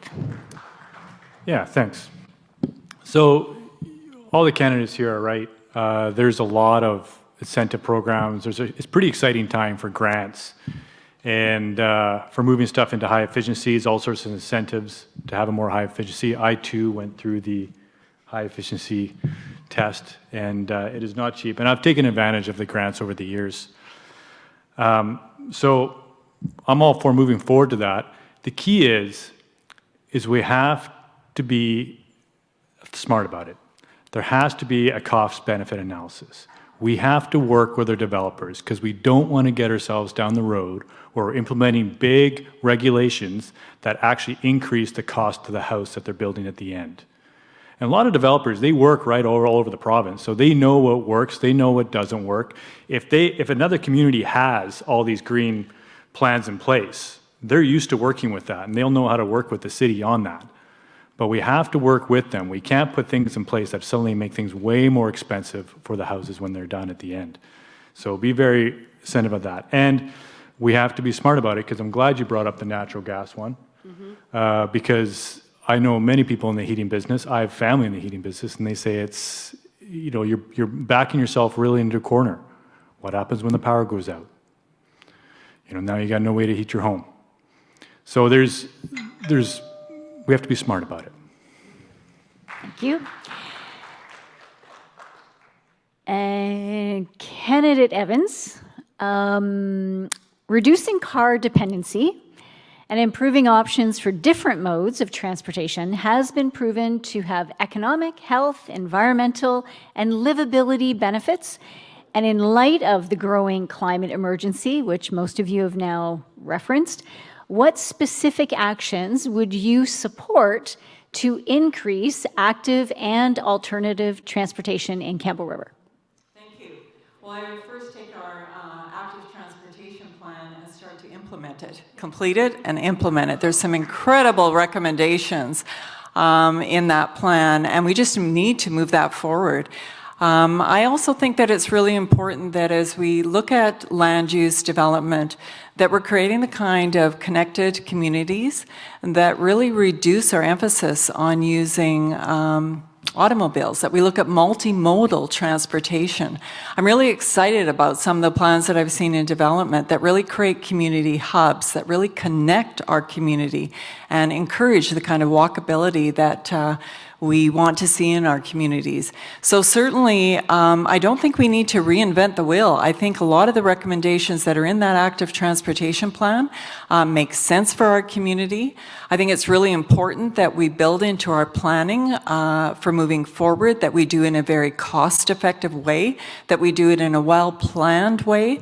Yeah, thanks. So all the candidates here are right. There's a lot of incentive programs. It's a pretty exciting time for grants and for moving stuff into high efficiencies, all sorts of incentives to have a more high efficiency. I too went through the high efficiency test, and it is not cheap. And I've taken advantage of the grants over the years. So I'm all for moving forward to that. The key is we have to be smart about it. There has to be a cost-benefit analysis. We have to work with our developers because we don't want to get ourselves down the road where we're implementing big regulations that actually increase the cost to the house that they're building at the end. And a lot of developers, they work right all over the province, so they know what works, they know what doesn't work. If another community has all these green plans in place, they're used to working with that, and they'll know how to work with the city on that. But we have to work with them. We can't put things in place that suddenly make things way more expensive for the houses when they're done at the end. So be very sensitive of that. And we have to be smart about it, because I'm glad you brought up the natural gas one, because I know many people in the heating business. I have family in the heating business, and they say it's, you know, you're backing yourself really into a corner. What happens when the power goes out? You know, now you got no way to heat your home. So we have to be smart about it. Thank you. And candidate Evans, reducing car dependency And improving options for different modes of transportation has been proven to have economic, health, environmental, and livability benefits. And in light of the growing climate emergency, which most of you have now referenced, what specific actions would you support to increase active and alternative transportation in Campbell River? Thank you. Well, I would first take our active transportation plan and start to implement it. Complete it and implement it. There's some incredible recommendations in that plan, and we just need to move that forward. I also think that it's really important that as we look at land use development, that we're creating the kind of connected communities that really reduce our emphasis on using automobiles, that we look at multimodal transportation. I'm really excited about some of the plans that I've seen in development that really create community hubs, that really connect our community and encourage the kind of walkability that we want to see in our communities. So certainly, I don't think we need to reinvent the wheel. I think a lot of the recommendations that are in that active transportation plan make sense for our community. I think it's really important that we build into our planning for moving forward, that we do in a very cost-effective way, that we do it in a well-planned way.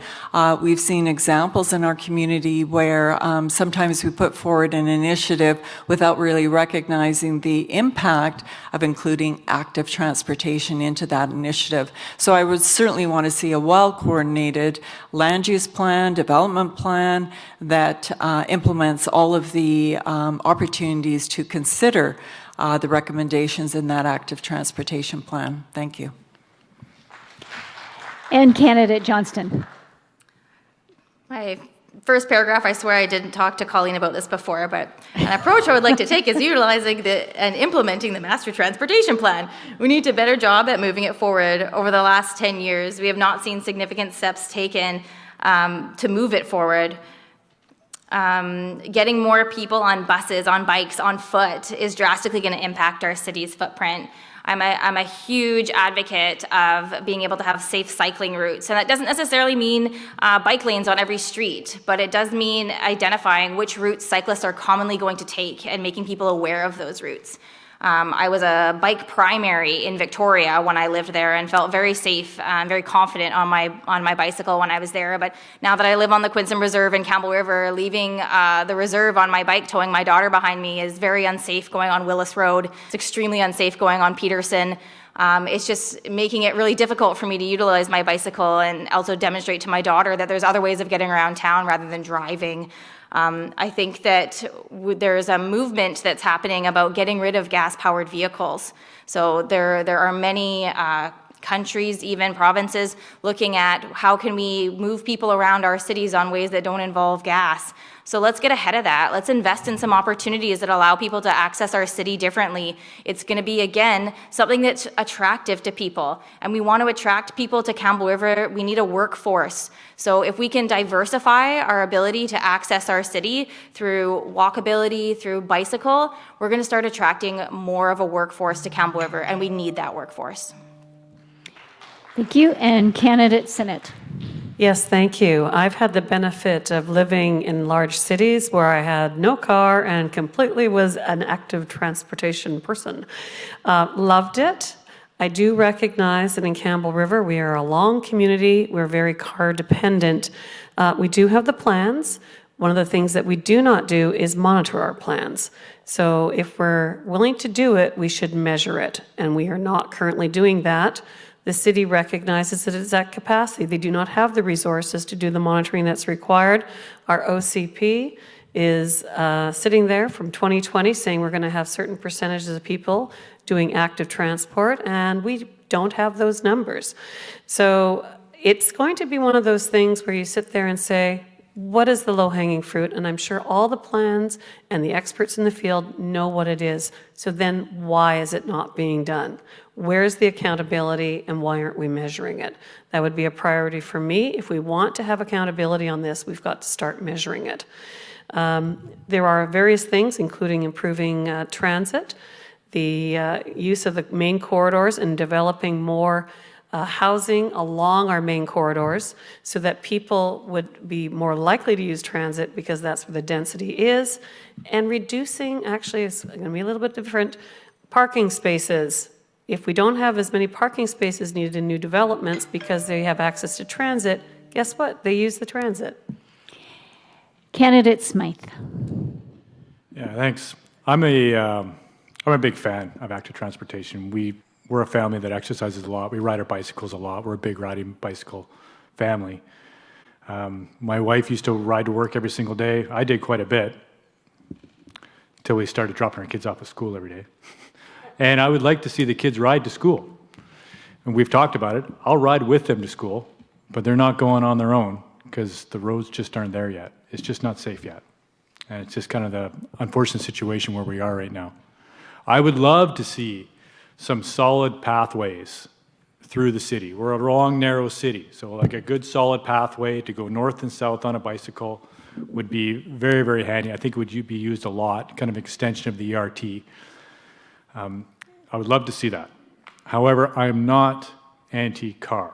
We've seen examples in our community where sometimes we put forward an initiative without really recognizing the impact of including active transportation into that initiative. So I would certainly want to see a well-coordinated land use plan, development plan that implements all of the opportunities to consider the recommendations in that active transportation plan. Thank you. And candidate Johnston. My first paragraph, I swear I didn't talk to Colleen about this before, but an approach I would like to take is utilizing and implementing the master transportation plan. We need to better job at moving it forward. Over the last 10 years, we have not seen significant steps taken to move it forward. Getting more people on buses, on bikes, on foot is drastically going to impact our city's footprint. I'm a huge advocate of being able to have safe cycling routes. And that doesn't necessarily mean bike lanes on every street, but it does mean identifying which routes cyclists are commonly going to take and making people aware of those routes. I was a bike primary in Victoria when I lived there and felt very safe and very confident on my bicycle when I was there. But now that I live on the Quinsam Reserve in Campbell River, leaving the reserve on my bike, towing my daughter behind me is very unsafe going on Willis Road. It's extremely unsafe going on Peterson. It's just making it really difficult for me to utilize my bicycle and also demonstrate to my daughter that there's other ways of getting around town rather than driving. I think that there's a movement that's happening about getting rid of gas-powered vehicles. So there are many countries, even provinces, looking at how can we move people around our cities on ways that don't involve gas. So let's get ahead of that. Let's invest in some opportunities that allow people to access our city differently. It's going to be, again, something that's attractive to people. And we want to attract people to Campbell River. We need a workforce. So if we can diversify our ability to access our city through walkability, through bicycle, we're going to start attracting more of a workforce to Campbell River, and we need that workforce. Thank you. And candidate Sinnott. Yes, thank you. I've had the benefit of living in large cities where I had no car and completely was an active transportation person. Loved it. I do recognize that in Campbell River, we are a long community. We're very car dependent. We do have the plans. One of the things that we do not do is monitor our plans. So if we're willing to do it, we should measure it. And we are not currently doing that. The city recognizes that it's at capacity. They do not have the resources to do the monitoring that's required. Our OCP is sitting there from 2020 saying we're going to have certain percentages of people doing active transport, and we don't have those numbers. So it's going to be one of those things where you sit there and say, what is the low-hanging fruit? And I'm sure all the plans and the experts in the field know what it is. So then why is it not being done? Where's the accountability and why aren't we measuring it? That would be a priority for me. If we want to have accountability on this, we've got to start measuring it. There are various things, including improving transit, the use of the main corridors and developing more housing along our main corridors so that people would be more likely to use transit because that's where the density is, and reducing, actually it's going to be a little bit different, parking spaces. If we don't have as many parking spaces needed in new developments because they have access to transit, guess what? They use the transit. Candidate Smythe. Yeah, thanks. I'm a big fan of active transportation. We're a family that exercises a lot. We ride our bicycles a lot. We're a big riding bicycle family. My wife used to ride to work every single day. I did quite a bit until we started dropping our kids off at school every day. And I would like to see the kids ride to school. And we've talked about it. I'll ride with them to school, but they're not going on their own because the roads just aren't there yet. It's just not safe yet. And it's just kind of the unfortunate situation where we are right now. I would love to see some solid pathways through the city. We're a long, narrow city, so like a good solid pathway to go north and south on a bicycle would be very, very handy. I think it would be used a lot, kind of extension of the ERT. I would love to see that. However, I'm not anti-car.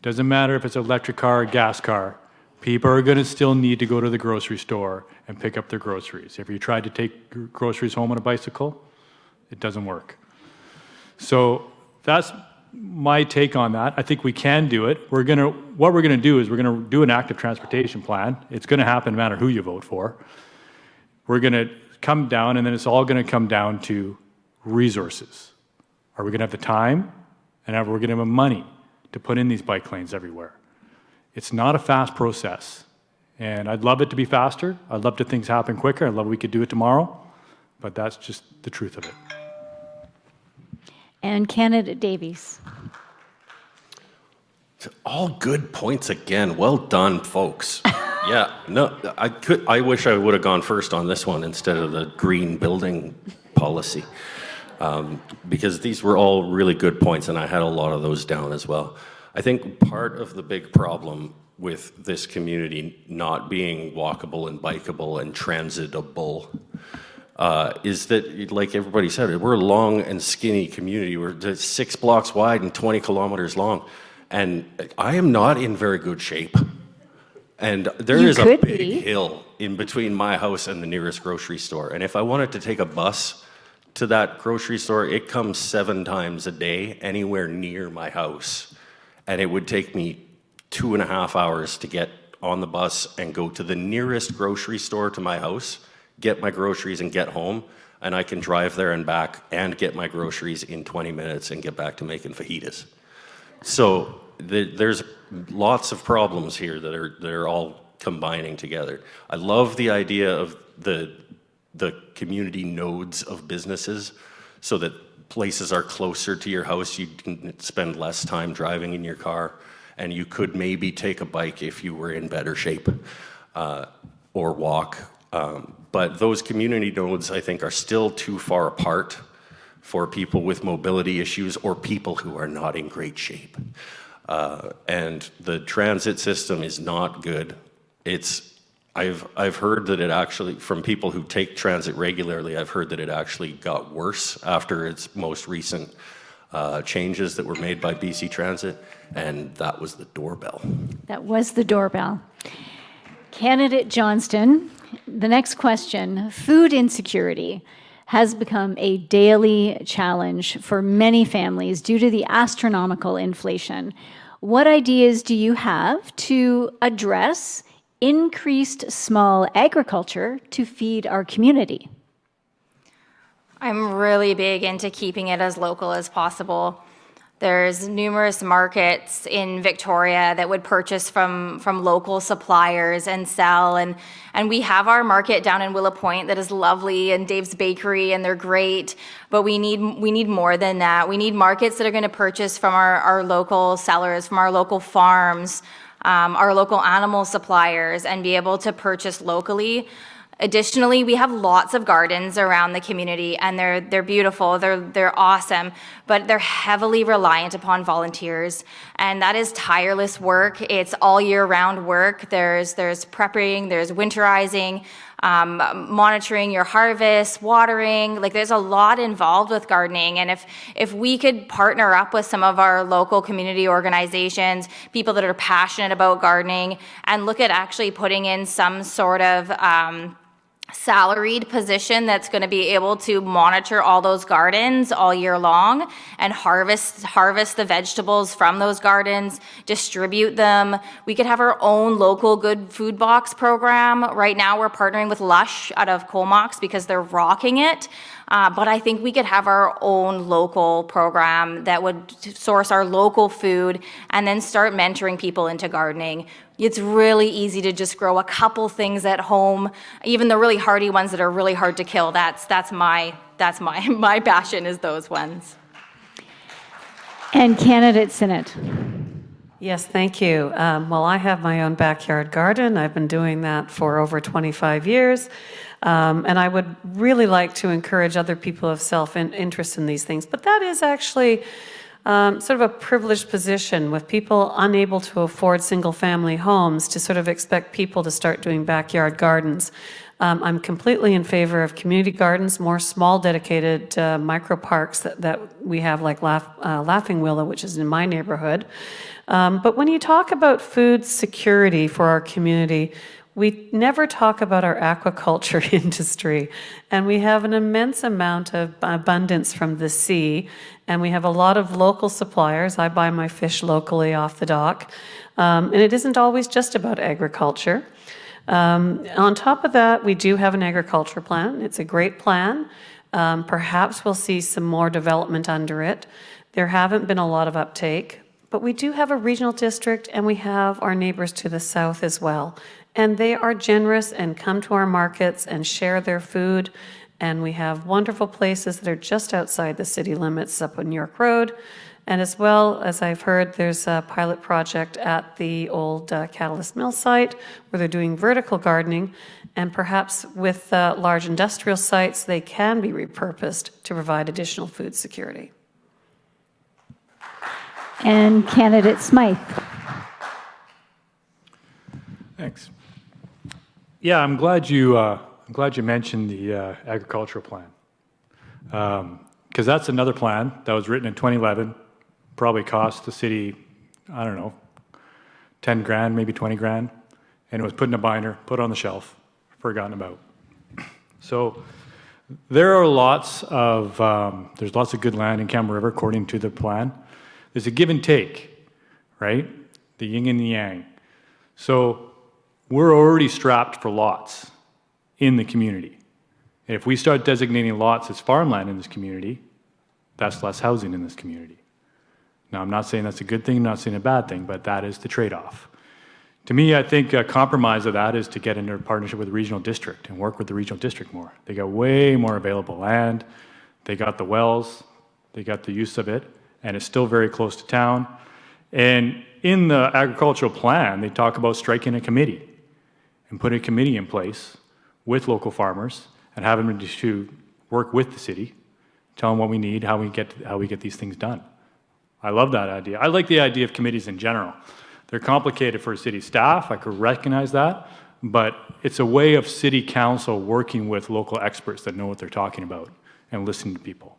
Doesn't matter if it's an electric car or gas car, people are going to still need to go to the grocery store and pick up their groceries. If you tried to take groceries home on a bicycle, it doesn't work. So that's my take on that. I think we can do it. What we're going to do is we're going to do an active transportation plan. It's going to happen no matter who you vote for. We're going to come down, and then it's all going to come down to resources. Are we going to have the time, and are we going to have the money to put in these bike lanes everywhere? It's not a fast process, and I'd love it to be faster. I'd love to things happen quicker. I'd love we could do it tomorrow, but that's just the truth of it. And candidate Davies. All good points again. Well done, folks. Yeah, no, I wish I would have gone first on this one instead of the green building policy, because these were all really good points, and I had a lot of those down as well. I think part of the big problem with this community not being walkable and bikeable and transitable is that, like everybody said, we're a long and skinny community. We're 6 blocks wide and 20 kilometers long. And I am not in very good shape. And there is a big hill in between my house and the nearest grocery store. And if I wanted to take a bus to that grocery store, it comes 7 times a day anywhere near my house. And it would take me 2.5 hours to get on the bus and go to the nearest grocery store to my house, get my groceries and get home, and I can drive there and back and get my groceries in 20 minutes and get back to making fajitas. So there's lots of problems here that are all combining together. I love the idea of the community nodes of businesses so that places are closer to your house. You can spend less time driving in your car, and you could maybe take a bike if you were in better shape, or walk. But those community nodes, I think, are still too far apart for people with mobility issues or people who are not in great shape. And the transit system is not good. I've heard that it actually, from people who take transit regularly, I've heard that it actually got worse after its most recent changes that were made by BC Transit, and that was the doorbell. That was the doorbell. Candidate Johnston, the next question. Food insecurity has become a daily challenge for many families due to the astronomical inflation. What ideas do you have to address increased small agriculture to feed our community? I'm really big into keeping it as local as possible. There's numerous markets in Victoria that would purchase from local suppliers and sell, and we have our market down in Willow Point that is lovely, and Dave's Bakery, and they're great, but we need more than that. We need markets that are going to purchase from our local sellers, from our local farms, our local animal suppliers, and be able to purchase locally. Additionally, we have lots of gardens around the community, and they're beautiful, they're awesome, but they're heavily reliant upon volunteers, and that is tireless work. It's all year round work. There's prepping, there's winterizing, monitoring your harvest, watering. Like, there's a lot involved with gardening. And if we could partner up with some of our local community organizations, people that are passionate about gardening, and look at actually putting in some sort of salaried position that's going to be able to monitor all those gardens all year long and harvest the vegetables from those gardens, distribute them. We could have our own local good food box program. Right now we're partnering with Lush out of Comox because they're rocking it. But I think we could have our own local program that would source our local food and then start mentoring people into gardening. It's really easy to just grow a couple things at home, even the really hardy ones that are really hard to kill. That's my passion, is those ones. And candidate Sinnott. Yes, thank you. Well, I have my own backyard garden. I've been doing that for over 25 years. And I would really like to encourage other people of self-interest in these things. But that is actually sort of a privileged position with people unable to afford single-family homes to sort of expect people to start doing backyard gardens. I'm completely in favor of community gardens, more small dedicated micro parks that we have, like Laughing Willow, which is in my neighborhood. But when you talk about food security for our community, we never talk about our aquaculture industry, and we have an immense amount of abundance from the sea, and we have a lot of local suppliers. I buy my fish locally off the dock, and it isn't always just about agriculture. On top of that, we do have an agriculture plan. It's a great plan. Perhaps we'll see some more development under it. There haven't been a lot of uptake, but we do have a regional district, and we have our neighbors to the south as well. And they are generous and come to our markets and share their food. And we have wonderful places that are just outside the city limits up on York Road. And as well, as I've heard, there's a pilot project at the old Catalyst Mill site where they're doing vertical gardening. And perhaps with large industrial sites, they can be repurposed to provide additional food security. And candidate Smythe. Thanks. Yeah, I'm glad you mentioned the agricultural plan, because that's another plan that was written in 2011. Probably cost the city, I don't know, 10 grand, maybe 20 grand, and it was put in a binder, put on the shelf, forgotten about. So there are there's lots of good land in Campbell River according to the plan. There's a give and take, right? The yin and the yang. So we're already strapped for lots in the community. And if we start designating lots as farmland in this community, that's less housing in this community. Now, I'm not saying that's a good thing, I'm not saying a bad thing, but that is the trade-off. To me, I think a compromise of that is to get into a partnership with the regional district and work with the regional district more. They got way more available land, they got the wells, they got the use of it, and it's still very close to town. And in the agricultural plan, they talk about striking a committee and putting a committee in place with local farmers and having them to work with the city, tell them what we need, how we get these things done. I love that idea. I like the idea of committees in general. They're complicated for city staff, I could recognize that, but it's a way of city council working with local experts that know what they're talking about and listening to people.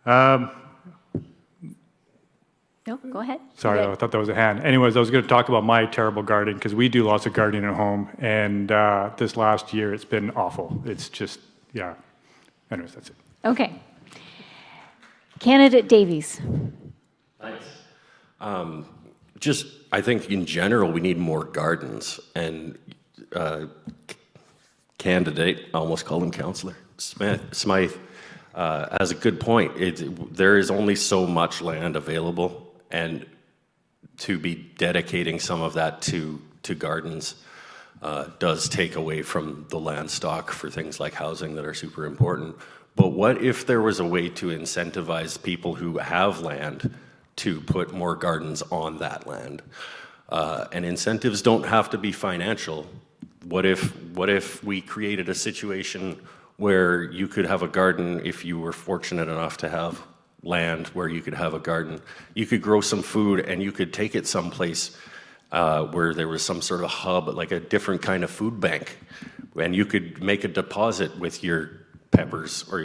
No, go ahead. Sorry, I thought that was a hand. Anyways, I was going to talk about my terrible gardening because we do lots of gardening at home, and this last year it's been awful. It's just, yeah. Anyways, that's it. Okay. Candidate Davies. Thanks. I think in general we need more gardens, and candidate, I almost called him Councillor Smythe, has a good point. There is only so much land available, and to be dedicating some of that to gardens does take away from the land stock for things like housing that are super important. But what if there was a way to incentivize people who have land to put more gardens on that land? And incentives don't have to be financial. What if we created a situation where you could have a garden if you were fortunate enough to have land where you could have a garden? You could grow some food and you could take it someplace where there was some sort of hub, like a different kind of food bank, and you could make a deposit with your peppers or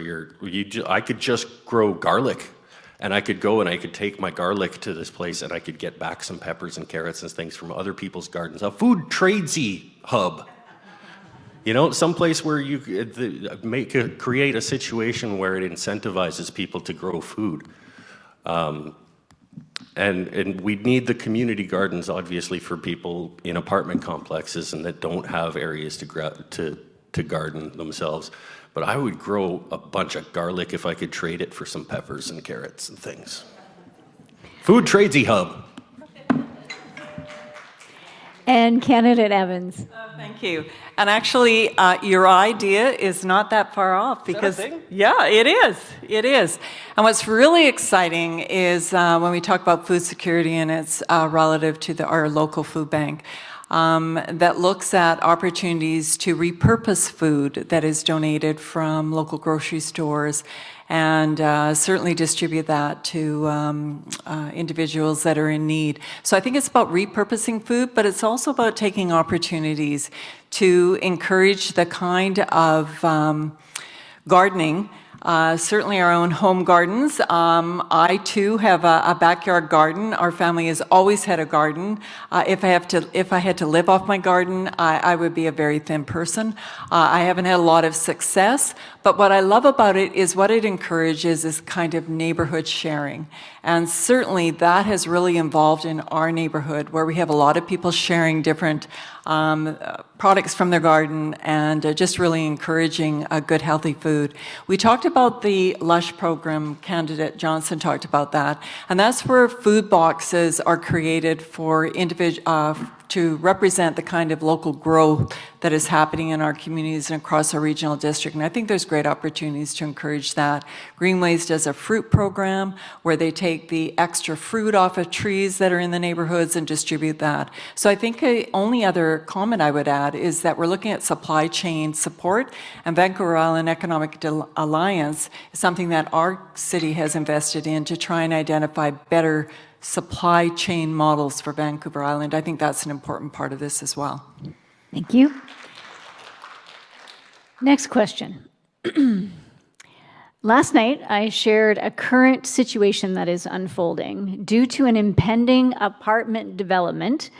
I could just grow garlic, and I could go and I could take my garlic to this place, and I could get back some peppers and carrots and things from other people's gardens. A food tradesy hub. You know, someplace where you create a situation where it incentivizes people to grow food. And we need the community gardens, obviously, for people in apartment complexes and that don't have areas to garden themselves. But I would grow a bunch of garlic if I could trade it for some peppers and carrots and things. Food tradesy hub. And candidate Evans. Thank you. And actually, your idea is not that far off because, yeah, it is. It is. And what's really exciting is when we talk about food security and it's relative to our local food bank, that looks at opportunities to repurpose food that is donated from local grocery stores and certainly distribute that to individuals that are in need. So I think it's about repurposing food, but it's also about taking opportunities to encourage the kind of gardening. Certainly our own home gardens. I too have a backyard garden. Our family has always had a garden. If I had to live off my garden, I would be a very thin person. I haven't had a lot of success, but what I love about it is what it encourages is kind of neighborhood sharing. And certainly that has really involved in our neighborhood where we have a lot of people sharing different products from their garden and just really encouraging good, healthy food. We talked about the Lush program, candidate Johnson talked about that, and that's where food boxes are created for to represent the kind of local growth that is happening in our communities and across our regional district. And I think there's great opportunities to encourage that. Greenways does a fruit program where they take the extra fruit off of trees that are in the neighborhoods and distribute that. So I think the only other comment I would add is that we're looking at supply chain support, and Vancouver Island Economic Alliance is something that our city has invested in to try and identify better supply chain models for Vancouver Island. I think that's an important part of this as well. Thank you. Next question. Last night, I shared a current situation that is unfolding. Due to an impending apartment development,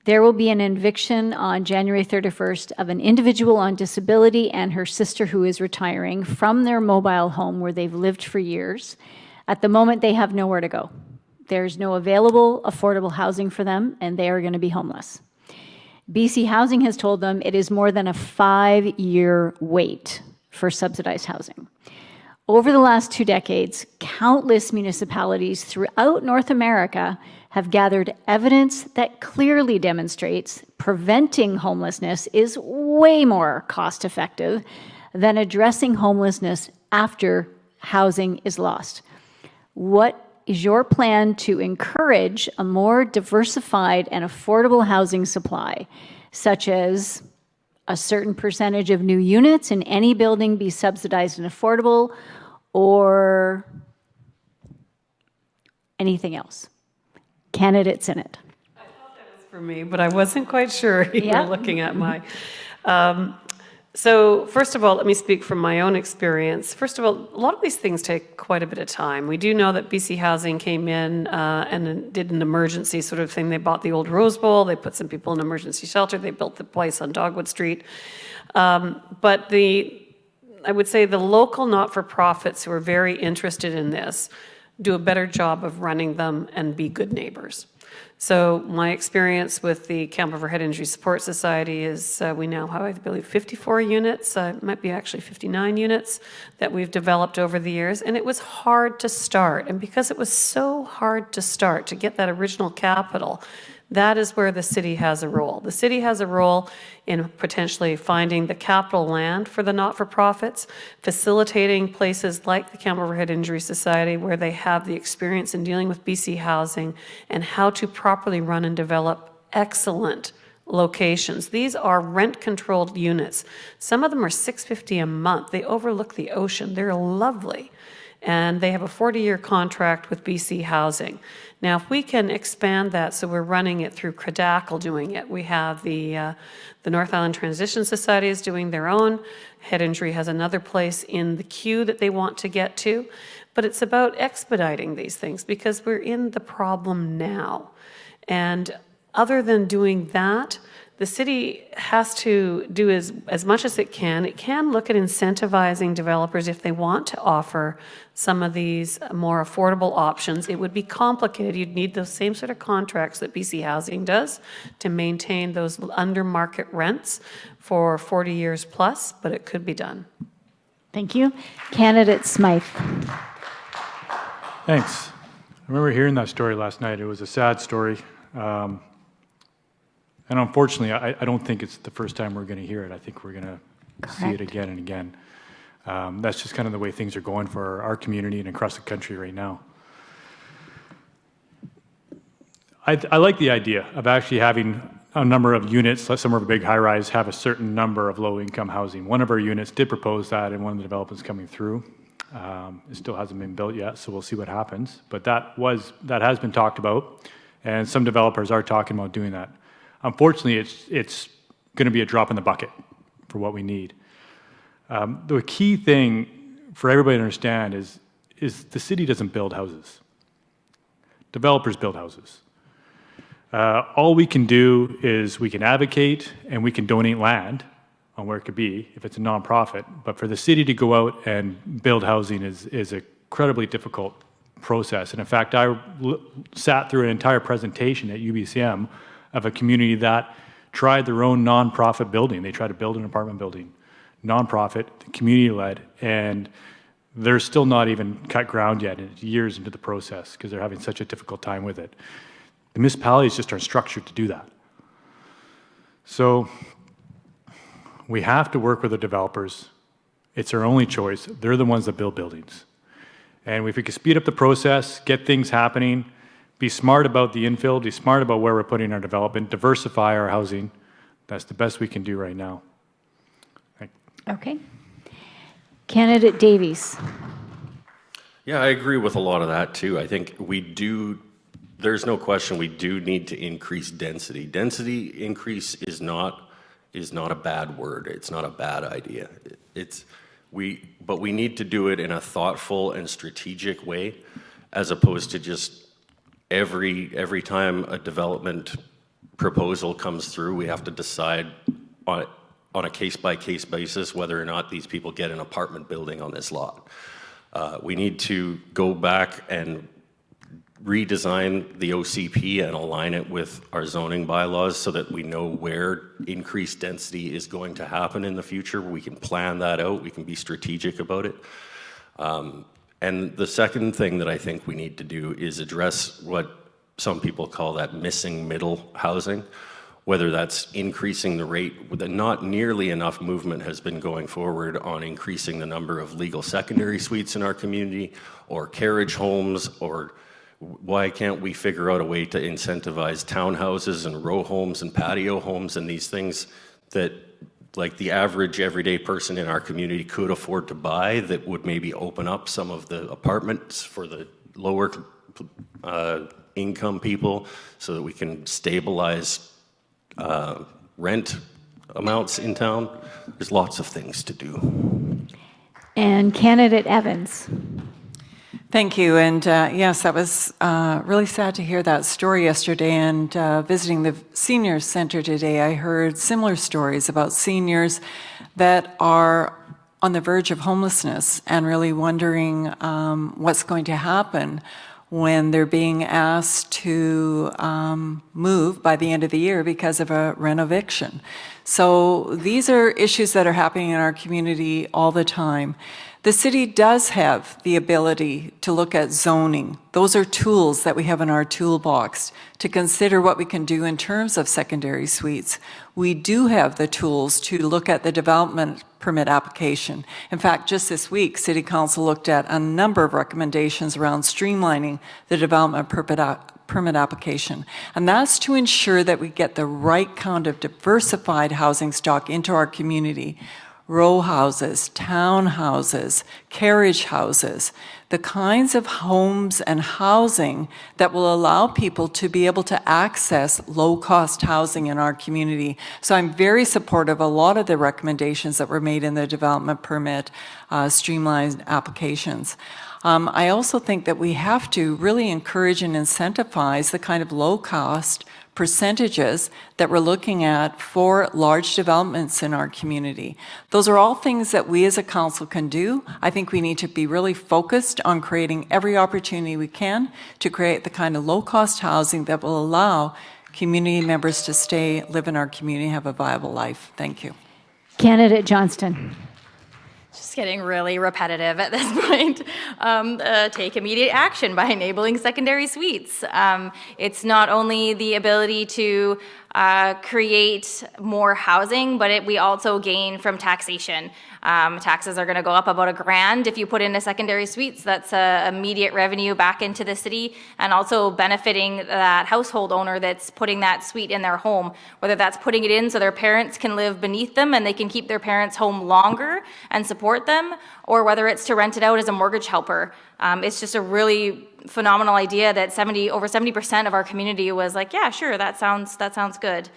there will be an eviction on January 31st of an individual on disability and her sister who is retiring from their mobile home where they've lived for years. At the moment, they have nowhere to go. There's no available affordable housing for them, and they are going to be homeless. BC Housing has told them it is more than a 5-year wait for subsidized housing. Over the last 2 decades, countless municipalities throughout North America have gathered evidence that clearly demonstrates preventing homelessness is way more cost-effective than addressing homelessness after housing is lost. What is your plan to encourage a more diversified and affordable housing supply, such as a certain percentage of new units in any building be subsidized and affordable, or anything else? Candidate Senate. I thought that was for me, but I wasn't quite sure you were looking at my... So first of all, let me speak from my own experience. First of all, a lot of these things take quite a bit of time. We do know that BC Housing came in and did an emergency sort of thing. They bought the old Rose Bowl, they put some people in emergency shelter, they built the place on Dogwood Street. But I would say the local not-for-profits who are very interested in this do a better job of running them and be good neighbors. So my experience with the Campbell Head Injury Support Society is we now have, I believe, 54 units, it might be actually 59 units that we've developed over the years. And it was hard to start. And because it was so hard to start, to get that original capital, that is where the city has a role. The city has a role in potentially finding the capital land for the not-for-profits, facilitating places like the Campbell Head Injury Society where they have the experience in dealing with BC Housing and how to properly run and develop excellent locations. These are rent-controlled units. Some of them are $650 a month. They overlook the ocean. They're lovely. and they have a 40-year contract with BC Housing. Now, if we can expand that, so we're running it through CRDACL doing it. We have the North Island Transition Society is doing their own. Head Injury has another place in the queue that they want to get to. But it's about expediting these things because we're in the problem now. And other than doing that, the city has to do as much as it can. It can look at incentivizing developers if they want to offer some of these more affordable options. It would be complicated. You'd need those same sort of contracts that BC Housing does to maintain those under market rents for 40 years plus, but it could be done. Thank you. Candidate Smythe. Thanks. I remember hearing that story last night. It was a sad story. And unfortunately, I don't think it's the first time we're going to hear it. I think we're going to see it again and again. That's just kind of the way things are going for our community and across the country right now. I like the idea of actually having a number of units, some of our big high-rise have a certain number of low-income housing. One of our units did propose that in one of the developments coming through. It still hasn't been built yet, so we'll see what happens. But that has been talked about, and some developers are talking about doing that. Unfortunately, it's going to be a drop in the bucket for what we need. The key thing for everybody to understand is the city doesn't build houses. Developers build houses. All we can do is we can advocate and we can donate land on where it could be if it's a nonprofit. But for the city to go out and build housing is an incredibly difficult process. And in fact, I sat through an entire presentation at UBCM of a community that tried their own nonprofit building. They tried to build an apartment building, nonprofit, community-led, and they're still not even cut ground yet. It's years into the process because they're having such a difficult time with it. The municipalities just aren't structured to do that. So we have to work with the developers. It's our only choice. They're the ones that build buildings. And if we can speed up the process, get things happening, be smart about the infill, be smart about where we're putting our development, diversify our housing, that's the best we can do right now. Okay. Candidate Davies. Yeah, I agree with a lot of that too. I think there's no question we do need to increase density. Density increase is not a bad word. It's not a bad idea. But we need to do it in a thoughtful and strategic way, as opposed to just every time a development proposal comes through, we have to decide on a case-by-case basis whether or not these people get an apartment building on this lot. We need to go back and redesign the OCP and align it with our zoning bylaws so that we know where increased density is going to happen in the future. We can plan that out. We can be strategic about it. And the second thing that I think we need to do is address what some people call that missing middle housing, whether that's increasing the rate. Not nearly enough movement has been going forward on increasing the number of legal secondary suites in our community, or carriage homes, or why can't we figure out a way to incentivize townhouses and row homes and patio homes and these things that like the average everyday person in our community could afford to buy, that would maybe open up some of the apartments for the lower income people so that we can stabilize rent amounts in town. There's lots of things to do. And Candidate Evans. Thank you. And yes, that was really sad to hear that story yesterday. And visiting the senior center today, I heard similar stories about seniors that are on the verge of homelessness and really wondering what's going to happen when they're being asked to move by the end of the year because of a rent eviction. So these are issues that are happening in our community all the time. The city does have the ability to look at zoning. Those are tools that we have in our toolbox to consider what we can do in terms of secondary suites. We do have the tools to look at the development permit application. In fact, just this week, City Council looked at a number of recommendations around streamlining the development permit application. And that's to ensure that we get the right kind of diversified housing stock into our community, row houses, townhouses, carriage houses, the kinds of homes and housing that will allow people to be able to access low-cost housing in our community. So I'm very supportive of a lot of the recommendations that were made in the development permit streamlined applications. I also think that we have to really encourage and incentivize the kind of low-cost percentages that we're looking at for large developments in our community. Those are all things that we as a council can do. I think we need to be really focused on creating every opportunity we can to create the kind of low-cost housing that will allow community members to stay, live in our community, have a viable life. Thank you. Candidate Johnston. Just getting really repetitive at this point. Take immediate action by enabling secondary suites. It's not only the ability to create more housing, but we also gain from taxation. Taxes are going to go up about $1,000 if you put in a secondary suite, so that's immediate revenue back into the city, and also benefiting that household owner that's putting that suite in their home, whether that's putting it in so their parents can live beneath them and they can keep their parents home longer and support them, or whether it's to rent it out as a mortgage helper. It's just a really phenomenal idea that over 70% of our community was like, yeah, sure, that sounds good.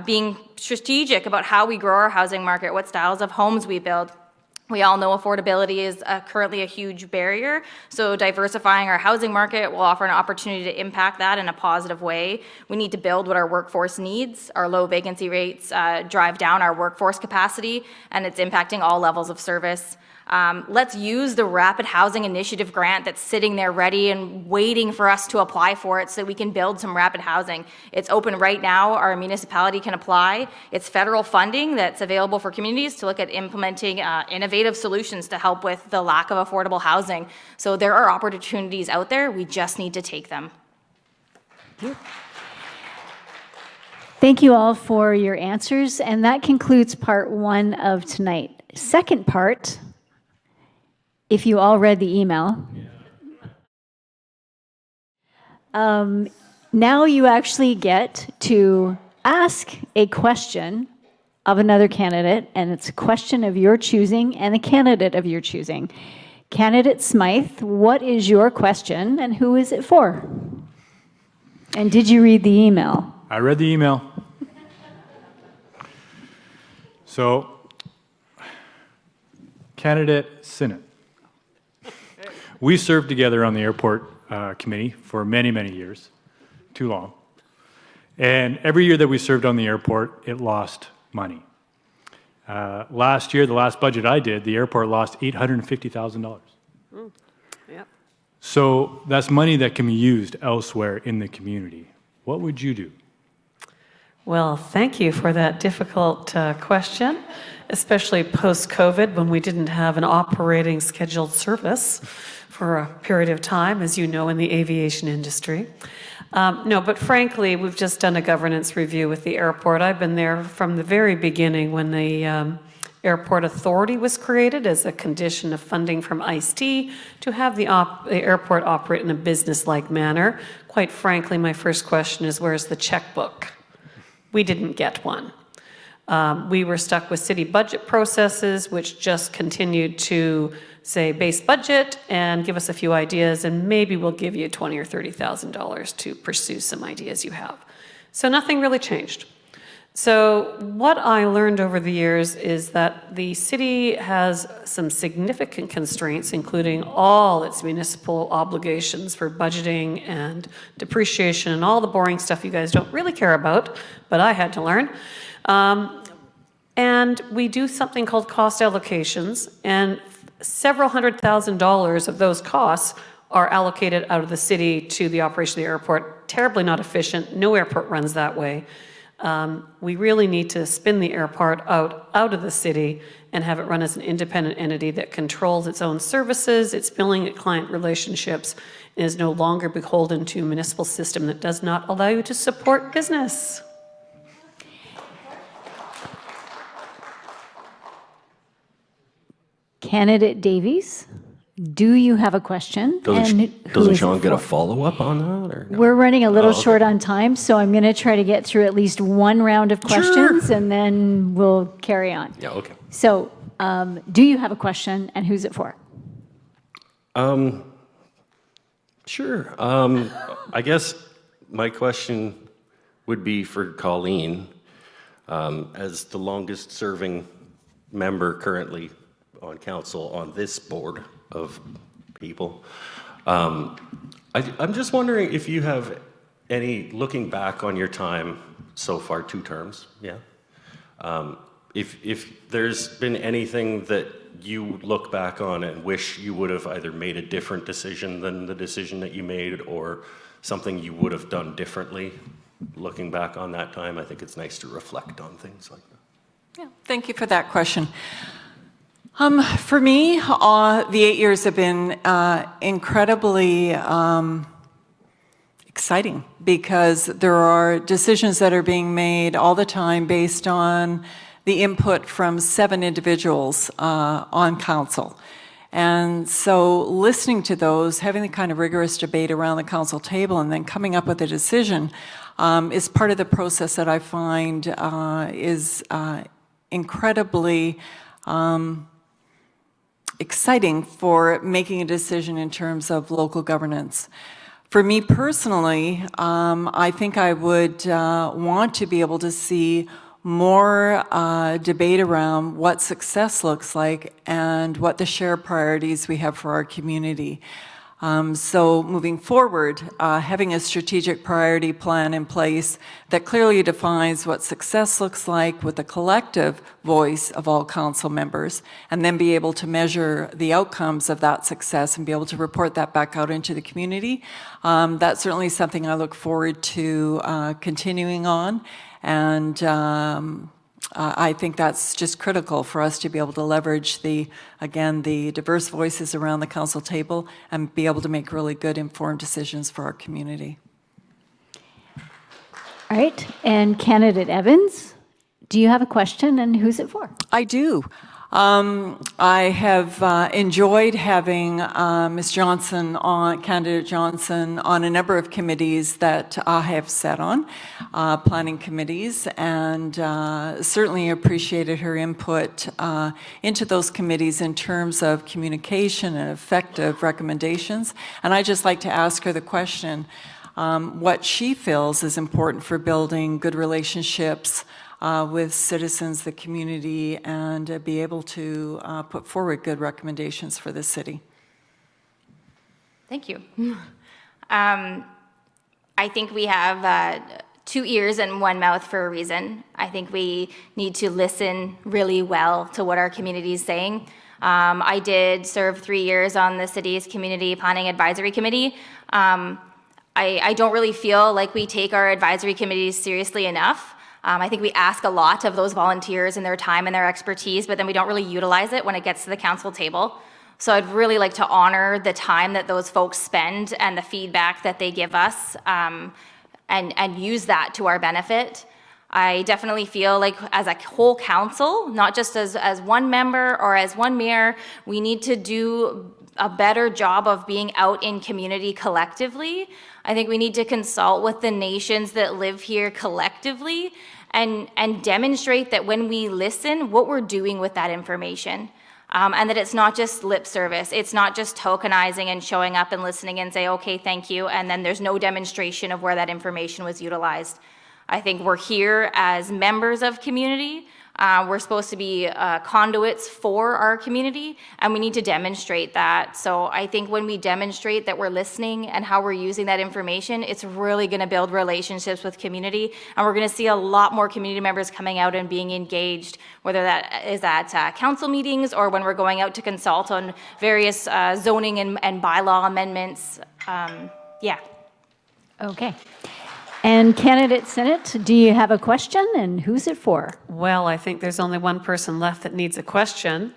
Being strategic about how we grow our housing market, what styles of homes we build. We all know affordability is currently a huge barrier, so diversifying our housing market will offer an opportunity to impact that in a positive way. We need to build what our workforce needs. Our low vacancy rates drive down our workforce capacity, and it's impacting all levels of service. Let's use the Rapid Housing Initiative grant that's sitting there ready and waiting for us to apply for it so that we can build some rapid housing. It's open right now. Our municipality can apply. It's federal funding that's available for communities to look at implementing innovative solutions to help with the lack of affordable housing. So there are opportunities out there. We just need to take them. Thank you all for your answers, and that concludes part 1 of tonight. Second part, if you all read the email, now you actually get to ask a question of another candidate, and it's a question of your choosing and a candidate of your choosing. Candidate Smythe, what is your question and who is it for? And did you read the email? I read the email. So, candidate Sinnott. We served together on the airport committee for many, many years, too long. And every year that we served on the airport, it lost money. Last year, the last budget I did, the airport lost $850,000. Yep. So that's money that can be used elsewhere in the community. What would you do? Well, thank you for that difficult question, especially post-COVID when we didn't have an operating scheduled service for a period of time, as you know, in the aviation industry. No, but frankly, we've just done a governance review with the airport. I've been there from the very beginning when the Airport Authority was created as a condition of funding from ICE-T to have the airport operate in a business-like manner. Quite frankly, my first question is, where's the checkbook? We didn't get one. We were stuck with city budget processes, which just continued to say base budget and give us a few ideas, and maybe we'll give you $20,000 or $30,000 to pursue some ideas you have. So nothing really changed. So what I learned over the years is that the city has some significant constraints, including all its municipal obligations for budgeting and depreciation and all the boring stuff you guys don't really care about, but I had to learn. And we do something called cost allocations, and several $100,000 of those costs are allocated out of the city to the operation of the airport. Terribly not efficient. No airport runs that way. We really need to spin the airport out of the city and have it run as an independent entity that controls its own services, its billing, its client relationships, and is no longer beholden to a municipal system that does not allow you to support business. Candidate Davies, do you have a question? Doesn't Sean get a follow-up on that? Or no? We're running a little okay. short on time, so I'm going to try to get through at least one round of questions, and then we'll carry on. Yeah, okay. So Do you have a question, and who's it for? Sure. I guess my question would be for Colleen, as the longest serving member currently on council on this board of people. I'm just wondering if you have any, looking back on your time so far, 2 terms, yeah? If there's been anything that you look back on and wish you would have either made a different decision than the decision that you made, or something you would have done differently looking back on that time, I think it's nice to reflect on things like that. Yeah, thank you for that question. For me, the 8 years have been incredibly exciting, because there are decisions that are being made all the time based on the input from 7 individuals on council. And so listening to those, having the kind of rigorous debate around the council table, and then coming up with a decision is part of the process that I find is incredibly exciting for making a decision in terms of local governance. For me personally, I think I would want to be able to see more debate around what success looks like and what the shared priorities we have for our community. So moving forward, having a strategic priority plan in place that clearly defines what success looks like with the collective voice of all council members, and then be able to measure the outcomes of that success and be able to report that back out into the community. That's certainly something I look forward to continuing on. And I think that's just critical for us to be able to leverage the diverse voices around the council table and be able to make really good informed decisions for our community. All right, and candidate Evans, do you have a question, and who's it for? I do. I have enjoyed having Ms. Johnson candidate Johnson, on a number of committees that I have sat on, planning committees, and certainly appreciated her input into those committees in terms of communication and effective recommendations. And I'd just like to ask her the question, what she feels is important for building good relationships with citizens, the community, and be able to put forward good recommendations for the city. Thank you. I think we have 2 ears and 1 mouth for a reason. I think we need to listen really well to what our community is saying. I did serve 3 years on the city's Community Planning Advisory Committee. I don't really feel like we take our advisory committees seriously enough. I think we ask a lot of those volunteers and their time and their expertise, but then we don't really utilize it when it gets to the council table. So I'd really like to honor the time that those folks spend and the feedback that they give us, and use that to our benefit. I definitely feel like as a whole council, not just as one member or as one mayor, we need to do a better job of being out in community collectively. I think we need to consult with the nations that live here collectively and demonstrate that when we listen, what we're doing with that information. And that it's not just lip service. It's not just tokenizing and showing up and listening and say, okay, thank you, and then there's no demonstration of where that information was utilized. I think we're here as members of community. We're supposed to be conduits for our community, and we need to demonstrate that. So I think when we demonstrate that we're listening and how we're using that information, it's really going to build relationships with community, and we're going to see a lot more community members coming out and being engaged, whether that is at council meetings or when we're going out to consult on various zoning and bylaw amendments. Yeah. Okay. And candidate Senate, do you have a question, and who's it for? Well, I think there's only one person left that needs a question.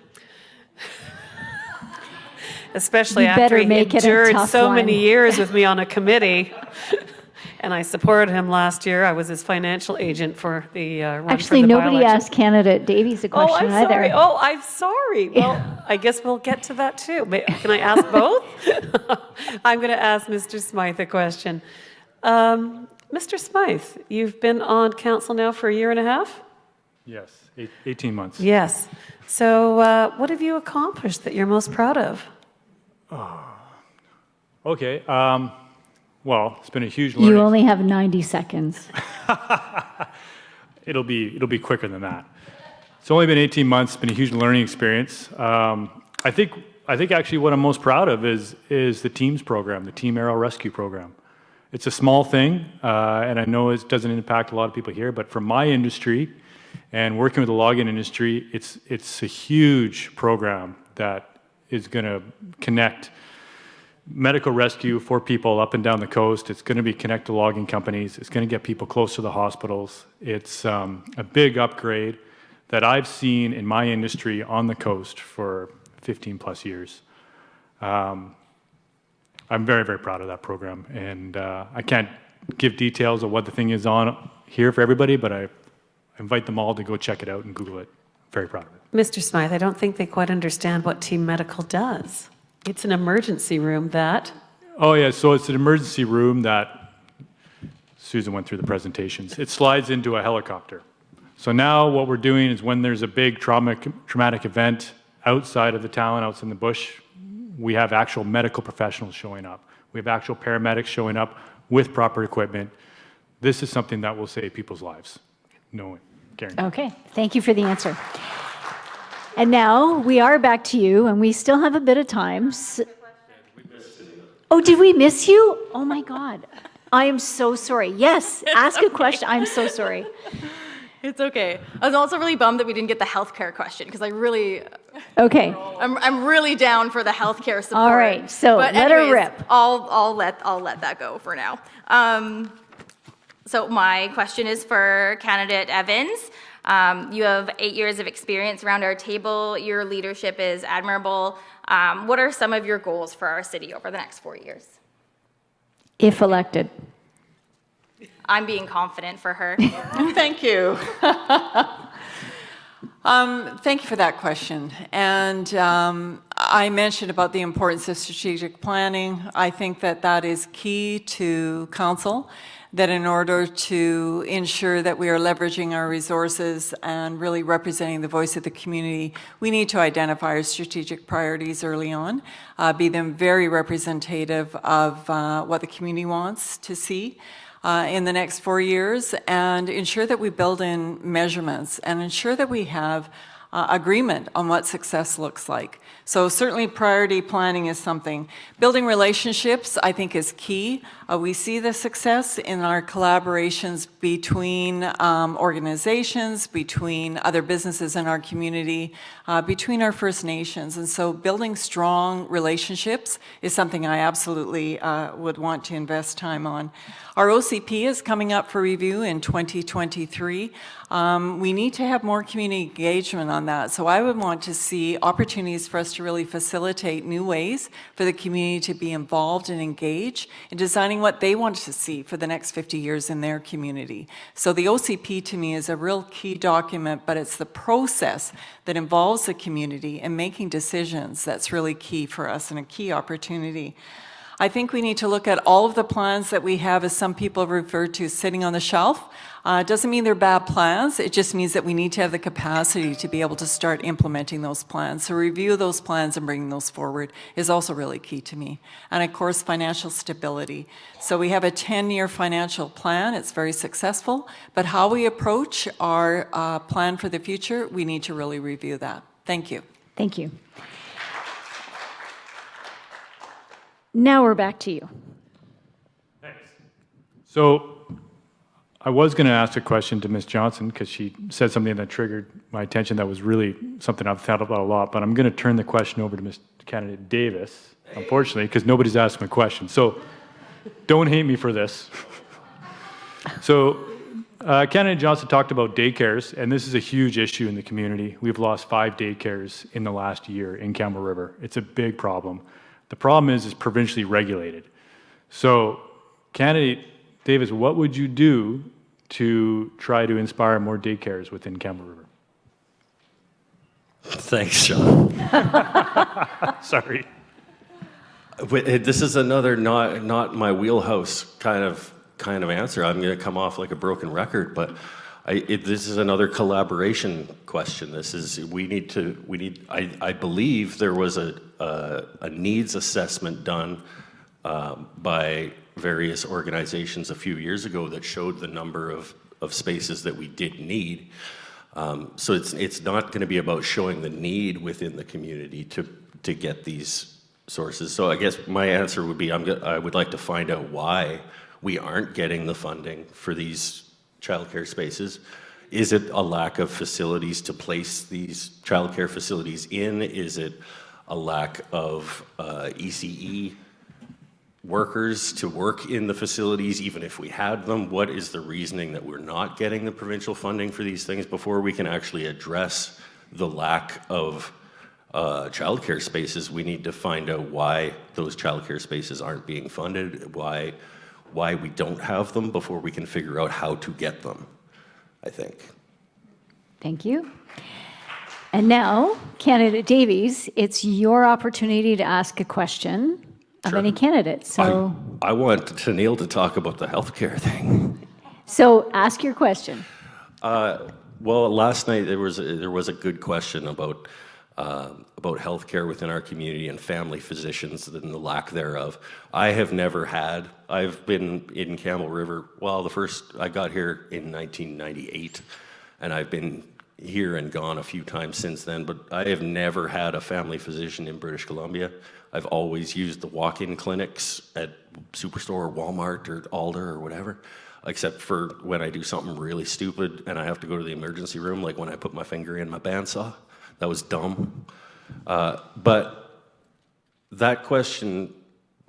Especially You after better he make it a endured tough so one. many years with me on a committee. And I supported him last year. I was his financial agent for the run Actually, for the nobody by-election. asked candidate Davies a question I'm either. sorry. Oh, I'm sorry. Well, I guess we'll get to that too. Can I ask both? I'm going to ask Mr. Smythe a question. Mr. Smythe, you've been on council now for 1.5 years? Yes, 18 months. Yes. So what have you accomplished that you're most proud of? Okay. Well, it's been a huge learning. You only have 90 seconds. It'll be quicker than that. It's only been 18 months. It's been a huge learning experience. I think actually what I'm most proud of is the TEAMS program, the Team Aerial Rescue program. It's a small thing, and I know it doesn't impact a lot of people here, but for my industry and working with the logging industry, it's a huge program that is going to connect medical rescue for people up and down the coast. It's going to be connect to logging companies. It's going to get people close to the hospitals. It's a big upgrade that I've seen in my industry on the coast for 15 plus years. I'm very, very proud of that program. And I can't give details of what the thing is on here for everybody, but I invite them all to go check it out and Google it. Very proud of it. Mr. Smythe, I don't think they quite understand what Team Medical does. It's an emergency room that... Oh, yeah, so it's an emergency room that Susan went through the presentations. It slides into a helicopter. So now what we're doing is when there's a big traumatic event outside of the town, outside in the bush, we have actual medical professionals showing up. We have actual paramedics showing up with proper equipment. This is something that will save people's lives. No guarantee. Okay, thank you for the answer. And now we are back to you, and we still have a bit of time. Oh, did we miss you? Oh my God. I am so sorry. Yes, ask a question. I'm so sorry. It's okay. I was also really bummed that we didn't get the healthcare question because I'm really down for the healthcare support. All right, so but let her anyways, rip. I'll let that go for now. So my question is for candidate Evans. You have 8 years of experience around our table. Your leadership is admirable. What are some of your goals for our city over the next 4 years? If elected. I'm being confident for her. Thank you. Thank you for that question. And I mentioned about the importance of strategic planning. I think that is key to council, that in order to ensure that we are leveraging our resources and really representing the voice of the community, we need to identify our strategic priorities early on, be them very representative of what the community wants to see in the next 4 years, and ensure that we build in measurements and ensure that we have agreement on what success looks like. So certainly priority planning is something. Building relationships, I think, is key. We see the success in our collaborations between organizations, between other businesses in our community, between our First Nations. And so building strong relationships is something I absolutely would want to invest time on. Our OCP is coming up for review in 2023. We need to have more community engagement on that. So I would want to see opportunities for us to really facilitate new ways for the community to be involved and engage in designing what they want to see for the next 50 years in their community. So the OCP to me is a real key document, but it's the process that involves the community and making decisions that's really key for us and a key opportunity. I think we need to look at all of the plans that we have, as some people refer to, sitting on the shelf. It doesn't mean they're bad plans. It just means that we need to have the capacity to be able to start implementing those plans. So review those plans and bringing those forward is also really key to me. And of course, financial stability. So we have a 10-year financial plan. It's very successful. But how we approach our plan for the future, we need to really review that. Thank you. Thank you. Now we're back to you. Thanks. So I was going to ask a question to Ms. Johnson because she said something that triggered my attention that was really something I've thought about a lot, but I'm going to turn the question over to Ms. Candidate Davis, unfortunately, because nobody's asked me a question. So don't hate me for this. So Candidate Johnson talked about daycares, and this is a huge issue in the community. We've lost 5 daycares in the last year in Campbell River. It's a big problem. The problem is it's provincially regulated. So, Candidate Davis, what would you do to try to inspire more daycares within Campbell River? Thanks, Sean. Sorry. This is another not my wheelhouse kind of answer. I'm going to come off like a broken record, but This is another collaboration question. I believe there was a needs assessment done by various organizations a few years ago that showed the number of spaces that we did need. So it's not going to be about showing the need within the community to get these sources. So I guess my answer would be I would like to find out why we aren't getting the funding for these childcare spaces. Is it a lack of facilities to place these childcare facilities in? Is it a lack of ECE workers to work in the facilities, even if we had them? What is the reasoning that we're not getting the provincial funding for these things? Before we can actually address the lack of childcare spaces, we need to find out why those childcare spaces aren't being funded, why we don't have them, before we can figure out how to get them, I think. Thank you. And now, candidate Davies, it's your opportunity to ask a question of any candidate. So, I want Tennille to talk about the healthcare thing. so ask your question. Well, last night there was a good question about healthcare within our community and family physicians and the lack thereof. I've been in Campbell River. Well, I got here in 1998, and I've been here and gone a few times since then, but I have never had a family physician in British Columbia. I've always used the walk-in clinics at Superstore or Walmart or Alder or whatever, except for when I do something really stupid and I have to go to the emergency room, like when I put my finger in my bandsaw. That was dumb. But that question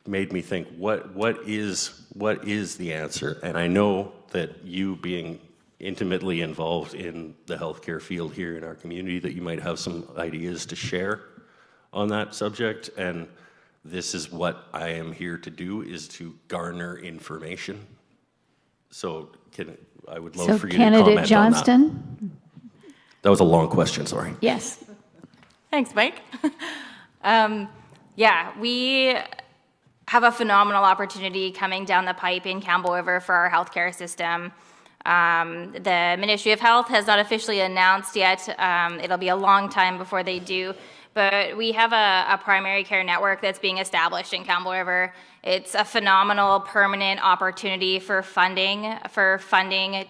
made me think, what is the answer? And I know that you, being intimately involved in the healthcare field here in our community, that you might have some ideas to share on that subject. And this is what I am here to do, is to garner information. So I would love for you to comment Candidate on Johnston? That was a long question, sorry. Yes. Thanks, Mike. Yeah, we have a phenomenal opportunity coming down the pipe in Campbell River for our healthcare system. The Ministry of Health has not officially announced yet. It'll be a long time before they do. But we have a primary care network that's being established in Campbell River. It's a phenomenal permanent opportunity for funding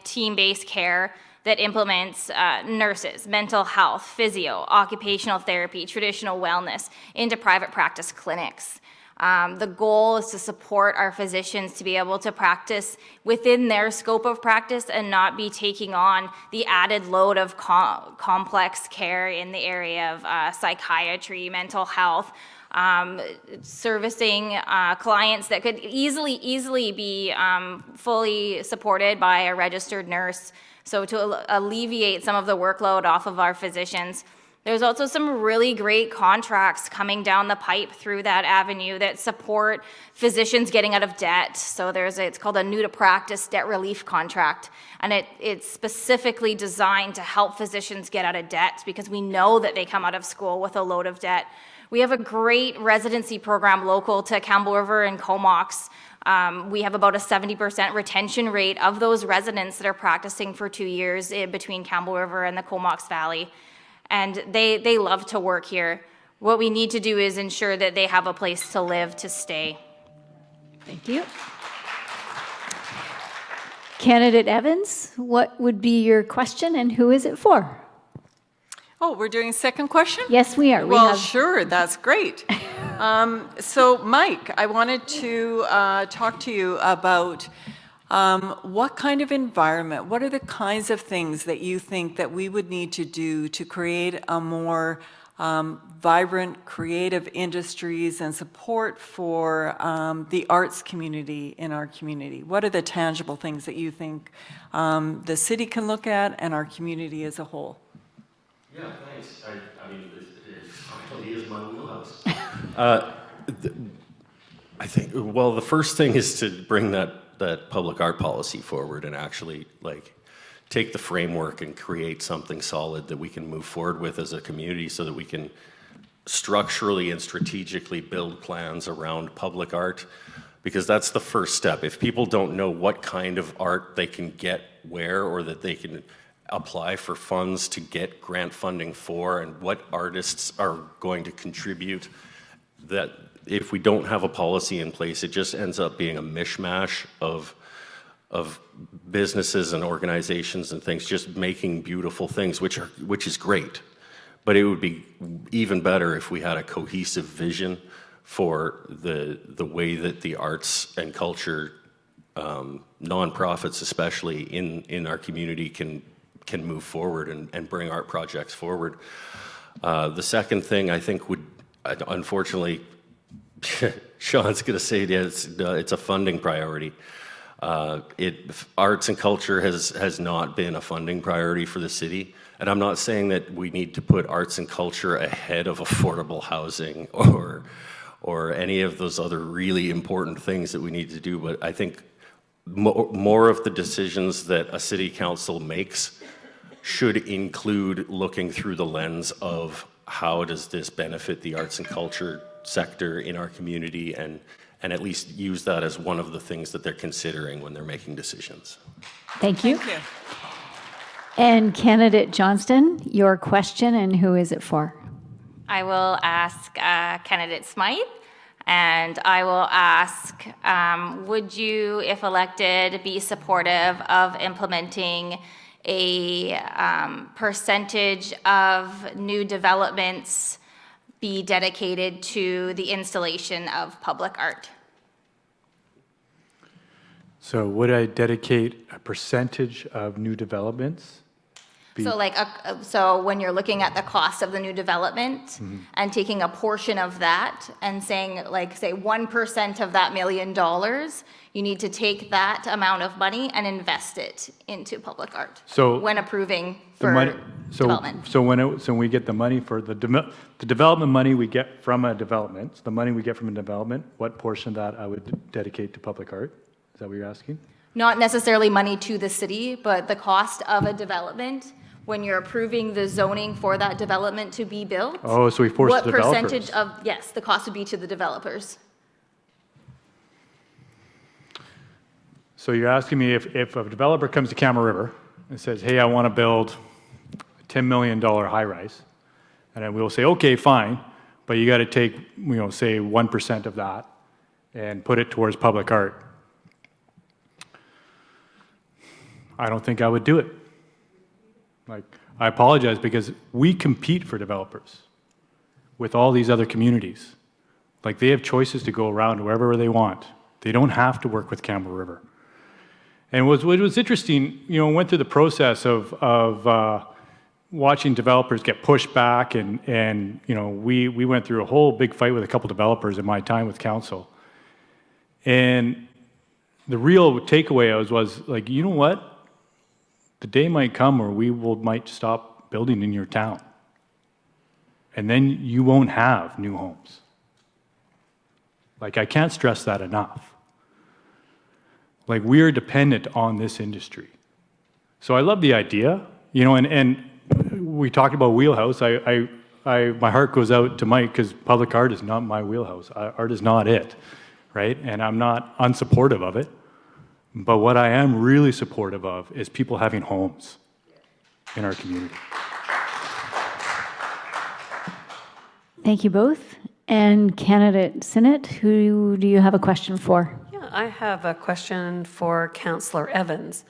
team-based care that implements nurses, mental health, physio, occupational therapy, traditional wellness into private practice clinics. The goal is to support our physicians to be able to practice within their scope of practice and not be taking on the added load of complex care in the area of psychiatry, mental health, servicing clients that could easily be fully supported by a registered nurse. So to alleviate some of the workload off of our physicians. There's also some really great contracts coming down the pipe through that avenue that support physicians getting out of debt. So it's called a new to practice debt relief contract. And it's specifically designed to help physicians get out of debt because we know that they come out of school with a load of debt. We have a great residency program local to Campbell River and Comox. We have about a 70% retention rate of those residents that are practicing for 2 years between Campbell River and the Comox Valley. And they love to work here. What we need to do is ensure that they have a place to live, to stay. Thank you. Candidate Evans, what would be your question and who is it for? Oh, we're doing second question? Yes, we are. Sure, that's great. So, Mike, I wanted to talk to you about what kind of environment, what are the kinds of things that you think that we would need to do to create a more vibrant, creative industries and support for the arts community in our community? What are the tangible things that you think the city can look at and our community as a whole? Yeah, thanks. I mean, it finally is my wheelhouse. I think, well, the first thing is to bring that public art policy forward and actually take the framework and create something solid that we can move forward with as a community so that we can structurally and strategically build plans around public art because that's the first step. If people don't know what kind of art they can get where, or that they can apply for funds to get grant funding for, and what artists are going to contribute, that if we don't have a policy in place, it just ends up being a mishmash of businesses and organizations and things just making beautiful things, which is great. But it would be even better if we had a cohesive vision for the way that the arts and culture, nonprofits especially in our community, can move forward and bring art projects forward. The second thing I think would, unfortunately, Sean's going to say it's a funding priority. Arts and culture has not been a funding priority for the city. And I'm not saying that we need to put arts and culture ahead of affordable housing or any of those other really important things that we need to do. But I think more of the decisions that a city council makes should include looking through the lens of how does this benefit the arts and culture sector in our community, and at least use that as one of the things that they're considering when they're making decisions. Thank you. Thank you. And candidate Johnston, your question, and who is it for? I will ask candidate Smythe, and I will ask, would you, if elected, be supportive of implementing a percentage of new developments be dedicated to the installation of public art? So would I dedicate a percentage of new developments? So when you're looking at the cost of the new development and taking a portion of that and saying, like, say 1% of that $1 million, you need to take that amount of money and invest it into public art. So when approving the for money, development. So we get the money for the development money we get from a development, so the money we get from a development, what portion of that I would dedicate to public art? Is that what you're asking? Not necessarily money to the city, but the cost of a development, when you're approving the zoning for that development to be built. Oh, so we force the developers. What percentage of, yes, the cost would be to the developers. So you're asking me if a developer comes to Campbell River and says, hey, I want to build a $10 million high-rise, and then we'll say, okay, fine, but you got to take, say 1% of that and put it towards public art. I don't think I would do it. Like, I apologize, because we compete for developers with all these other communities. Like, they have choices to go around wherever they want. They don't have to work with Campbell River. And what was interesting, went through the process of watching developers get pushed back, and we went through a whole big fight with a couple developers in my time with council. And the real takeaway was like, you know what? The day might come where we might stop building in your town. And then you won't have new homes. Like, I can't stress that enough. Like, we are dependent on this industry. So I love the idea, and we talked about wheelhouse. My heart goes out to Mike, because public art is not my wheelhouse. Art is not it, right? And I'm not unsupportive of it. But what I am really supportive of is people having homes in our community. Thank you both. And candidate Sinnott, who do you have a question for? Yeah, I have a question for Councillor Evans.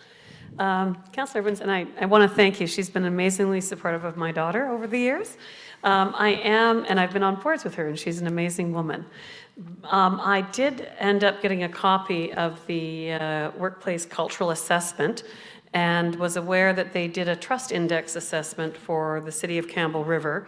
Councillor Evans, and I want to thank you. She's been amazingly supportive of my daughter over the years. I've been on boards with her, and she's an amazing woman. I did end up getting a copy of the Workplace Cultural Assessment, and was aware that they did a trust index assessment for the city of Campbell River.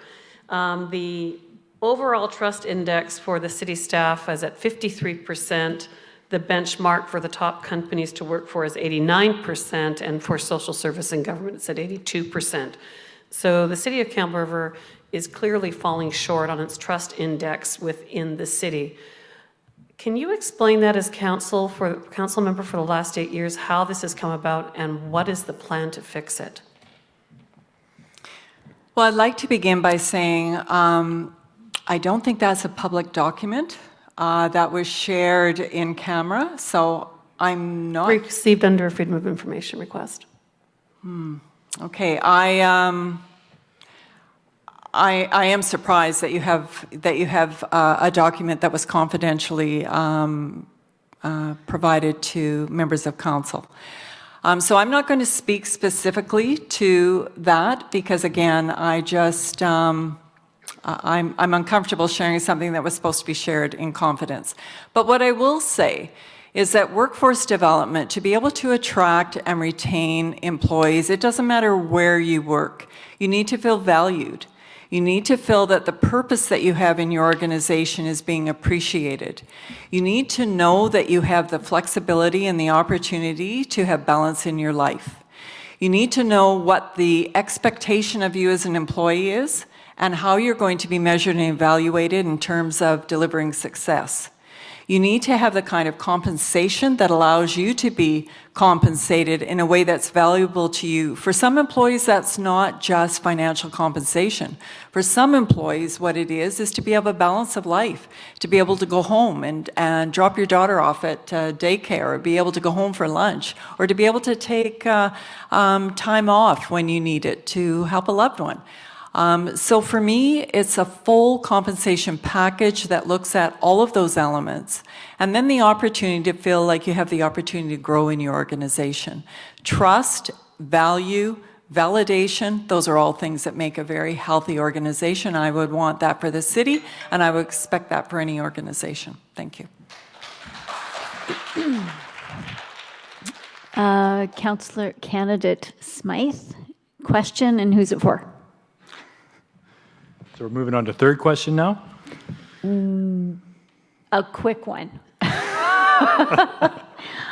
The overall trust index for the city staff is at 53%. The benchmark for the top companies to work for is 89%, and for social service and government it's at 82%. So the city of Campbell River is clearly falling short on its trust index within the city. Can you explain that as council member for the last 8 years, how this has come about, and what is the plan to fix it? Well, I'd like to begin by saying I don't think that's a public document. that was shared in camera, so I'm not... Received under a Freedom of Information request. Okay, I am surprised that you have a document that was confidentially provided to members of council. So I'm not going to speak specifically to that because, again, I'm uncomfortable sharing something that was supposed to be shared in confidence. But what I will say is that workforce development, to be able to attract and retain employees, it doesn't matter where you work. You need to feel valued. You need to feel that the purpose that you have in your organization is being appreciated. You need to know that you have the flexibility and the opportunity to have balance in your life. You need to know what the expectation of you as an employee is and how you're going to be measured and evaluated in terms of delivering success. You need to have the kind of compensation that allows you to be compensated in a way that's valuable to you. For some employees, that's not just financial compensation. For some employees, what it is to be able a balance of life, to be able to go home and drop your daughter off at daycare, or be able to go home for lunch, or to be able to take time off when you need it to help a loved one. So for me, it's a full compensation package that looks at all of those elements, and then the opportunity to feel like you have the opportunity to grow in your organization. Trust, value, validation, those are all things that make a very healthy organization. I would want that for the city, and I would expect that for any organization. Thank you. Councillor Candidate Smythe, question, and who's it for? So we're moving on to third question now. A quick one.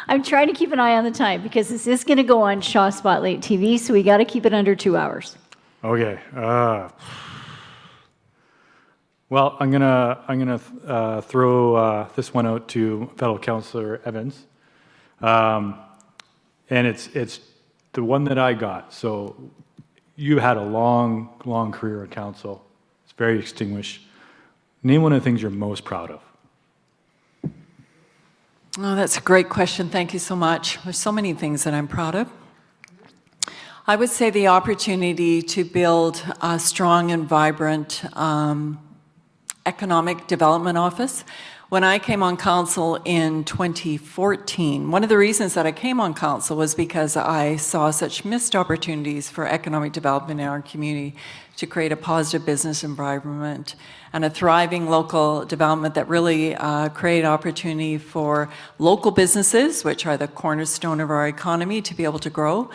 I'm trying to keep an eye on the time because this is going to go on Shaw Spotlight TV, so we got to keep it under 2 hours. Okay. Well, I'm gonna throw this one out to fellow Councillor Evans, and it's the one that I got. So you had a long career at council. It's very distinguished. Name one of the things you're most proud of. Oh, that's a great question. Thank you so much. There's so many things that I'm proud of. I would say the opportunity to build a strong and vibrant economic development office. When I came on council in 2014, one of the reasons that I came on council was because I saw such missed opportunities for economic development in our community to create a positive business environment and a thriving local development that really create opportunity for local businesses, which are the cornerstone of our economy, to be able to grow,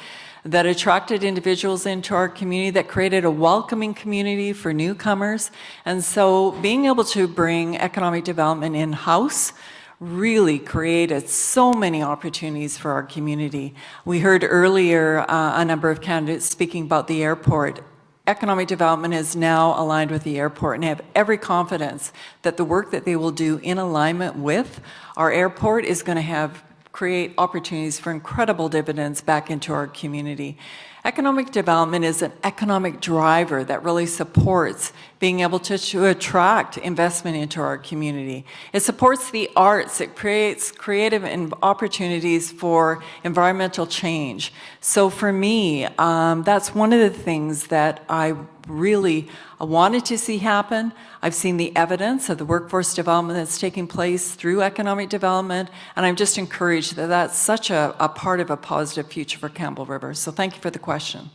that attracted individuals into our community, that created a welcoming community for newcomers. And so being able to bring economic development in-house really created so many opportunities for our community. We heard earlier a number of candidates speaking about the airport. Economic development is now aligned with the airport, and I have every confidence that the work that they will do in alignment with our airport is going to create opportunities for incredible dividends back into our community. Economic development is an economic driver that really supports being able to attract investment into our community. It supports the arts. It creates creative opportunities for environmental change. So for me, that's one of the things that I really wanted to see happen. I've seen the evidence of the workforce development that's taking place through economic development, and I'm just encouraged that that's such a part of a positive future for Campbell River. So thank you for the question.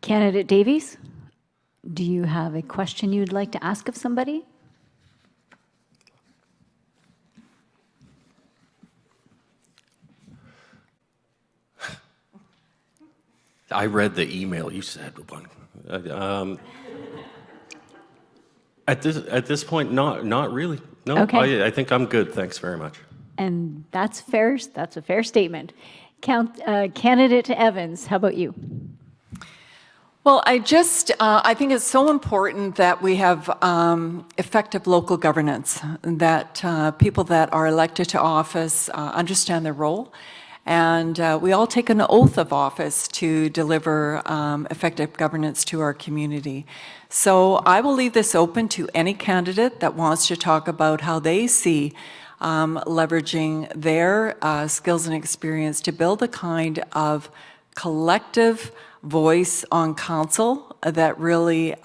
Candidate Davies, do you have a question you'd like to ask of somebody? I read the email you said. At this point, not really. No, Okay. I think I'm good. Thanks very much. And that's fair. That's a fair statement. Candidate Evans, how about you? Well, I think it's so important that we have effective local governance, that people that are elected to office understand their role And we all take an oath of office to deliver effective governance to our community. So I will leave this open to any candidate that wants to talk about how they see leveraging their skills and experience to build a kind of collective voice on council that really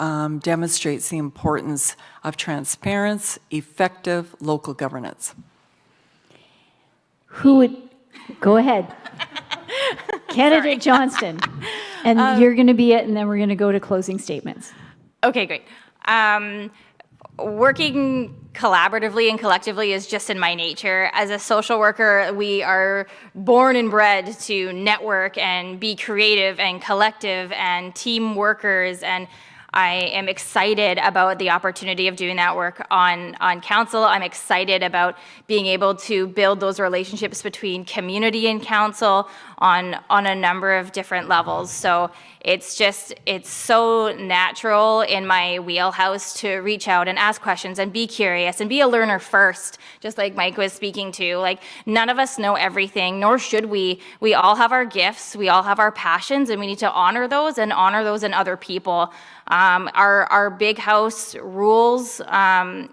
demonstrates the importance of transparent, effective local governance. Who would, go ahead. Candidate Johnston. And you're going to be it, and then we're going to go to closing statements. Okay, great. Working collaboratively and collectively is just in my nature. As a social worker, we are born and bred to network and be creative and collective and team workers, and I am excited about the opportunity of doing that work on council. I'm excited about being able to build those relationships between community and council on a number of different levels. So it's so natural in my wheelhouse to reach out and ask questions and be curious and be a learner first, just like Mike was speaking to. Like, none of us know everything, nor should we. We all have our gifts, we all have our passions, and we need to honor those in other people. Our big house rules,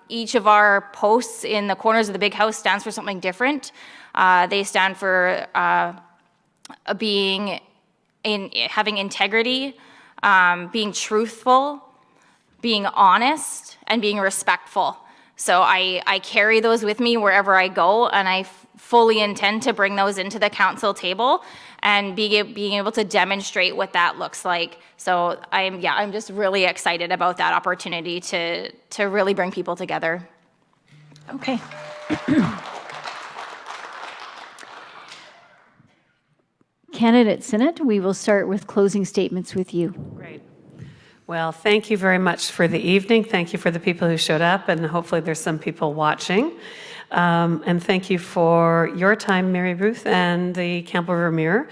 each of our posts in the corners of the big house stands for something different. They stand for having integrity, being truthful, being honest, and being respectful. So I carry those with me wherever I go, and I fully intend to bring those into the council table and being able to demonstrate what that looks like. So I'm just really excited about that opportunity to really bring people together. Okay. Candidate Sinnott, we will start with closing statements with you. Great. Well, thank you very much for the evening. Thank you for the people who showed up, and hopefully there's some people watching. And thank you for your time, Mary Ruth, and the Campbell River Mirror.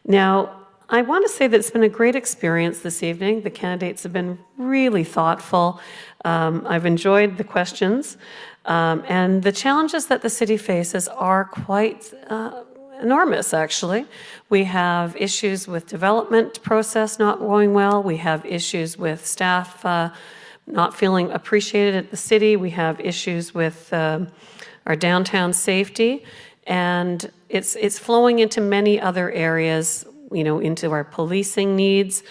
Now, I want to say that it's been a great experience this evening. The candidates have been really thoughtful. I've enjoyed the questions. And the challenges that the city faces are quite enormous, actually. We have issues with development process not going well. We have issues with staff not feeling appreciated at the city. We have issues with our downtown safety, and it's flowing into many other areas, into our policing needs,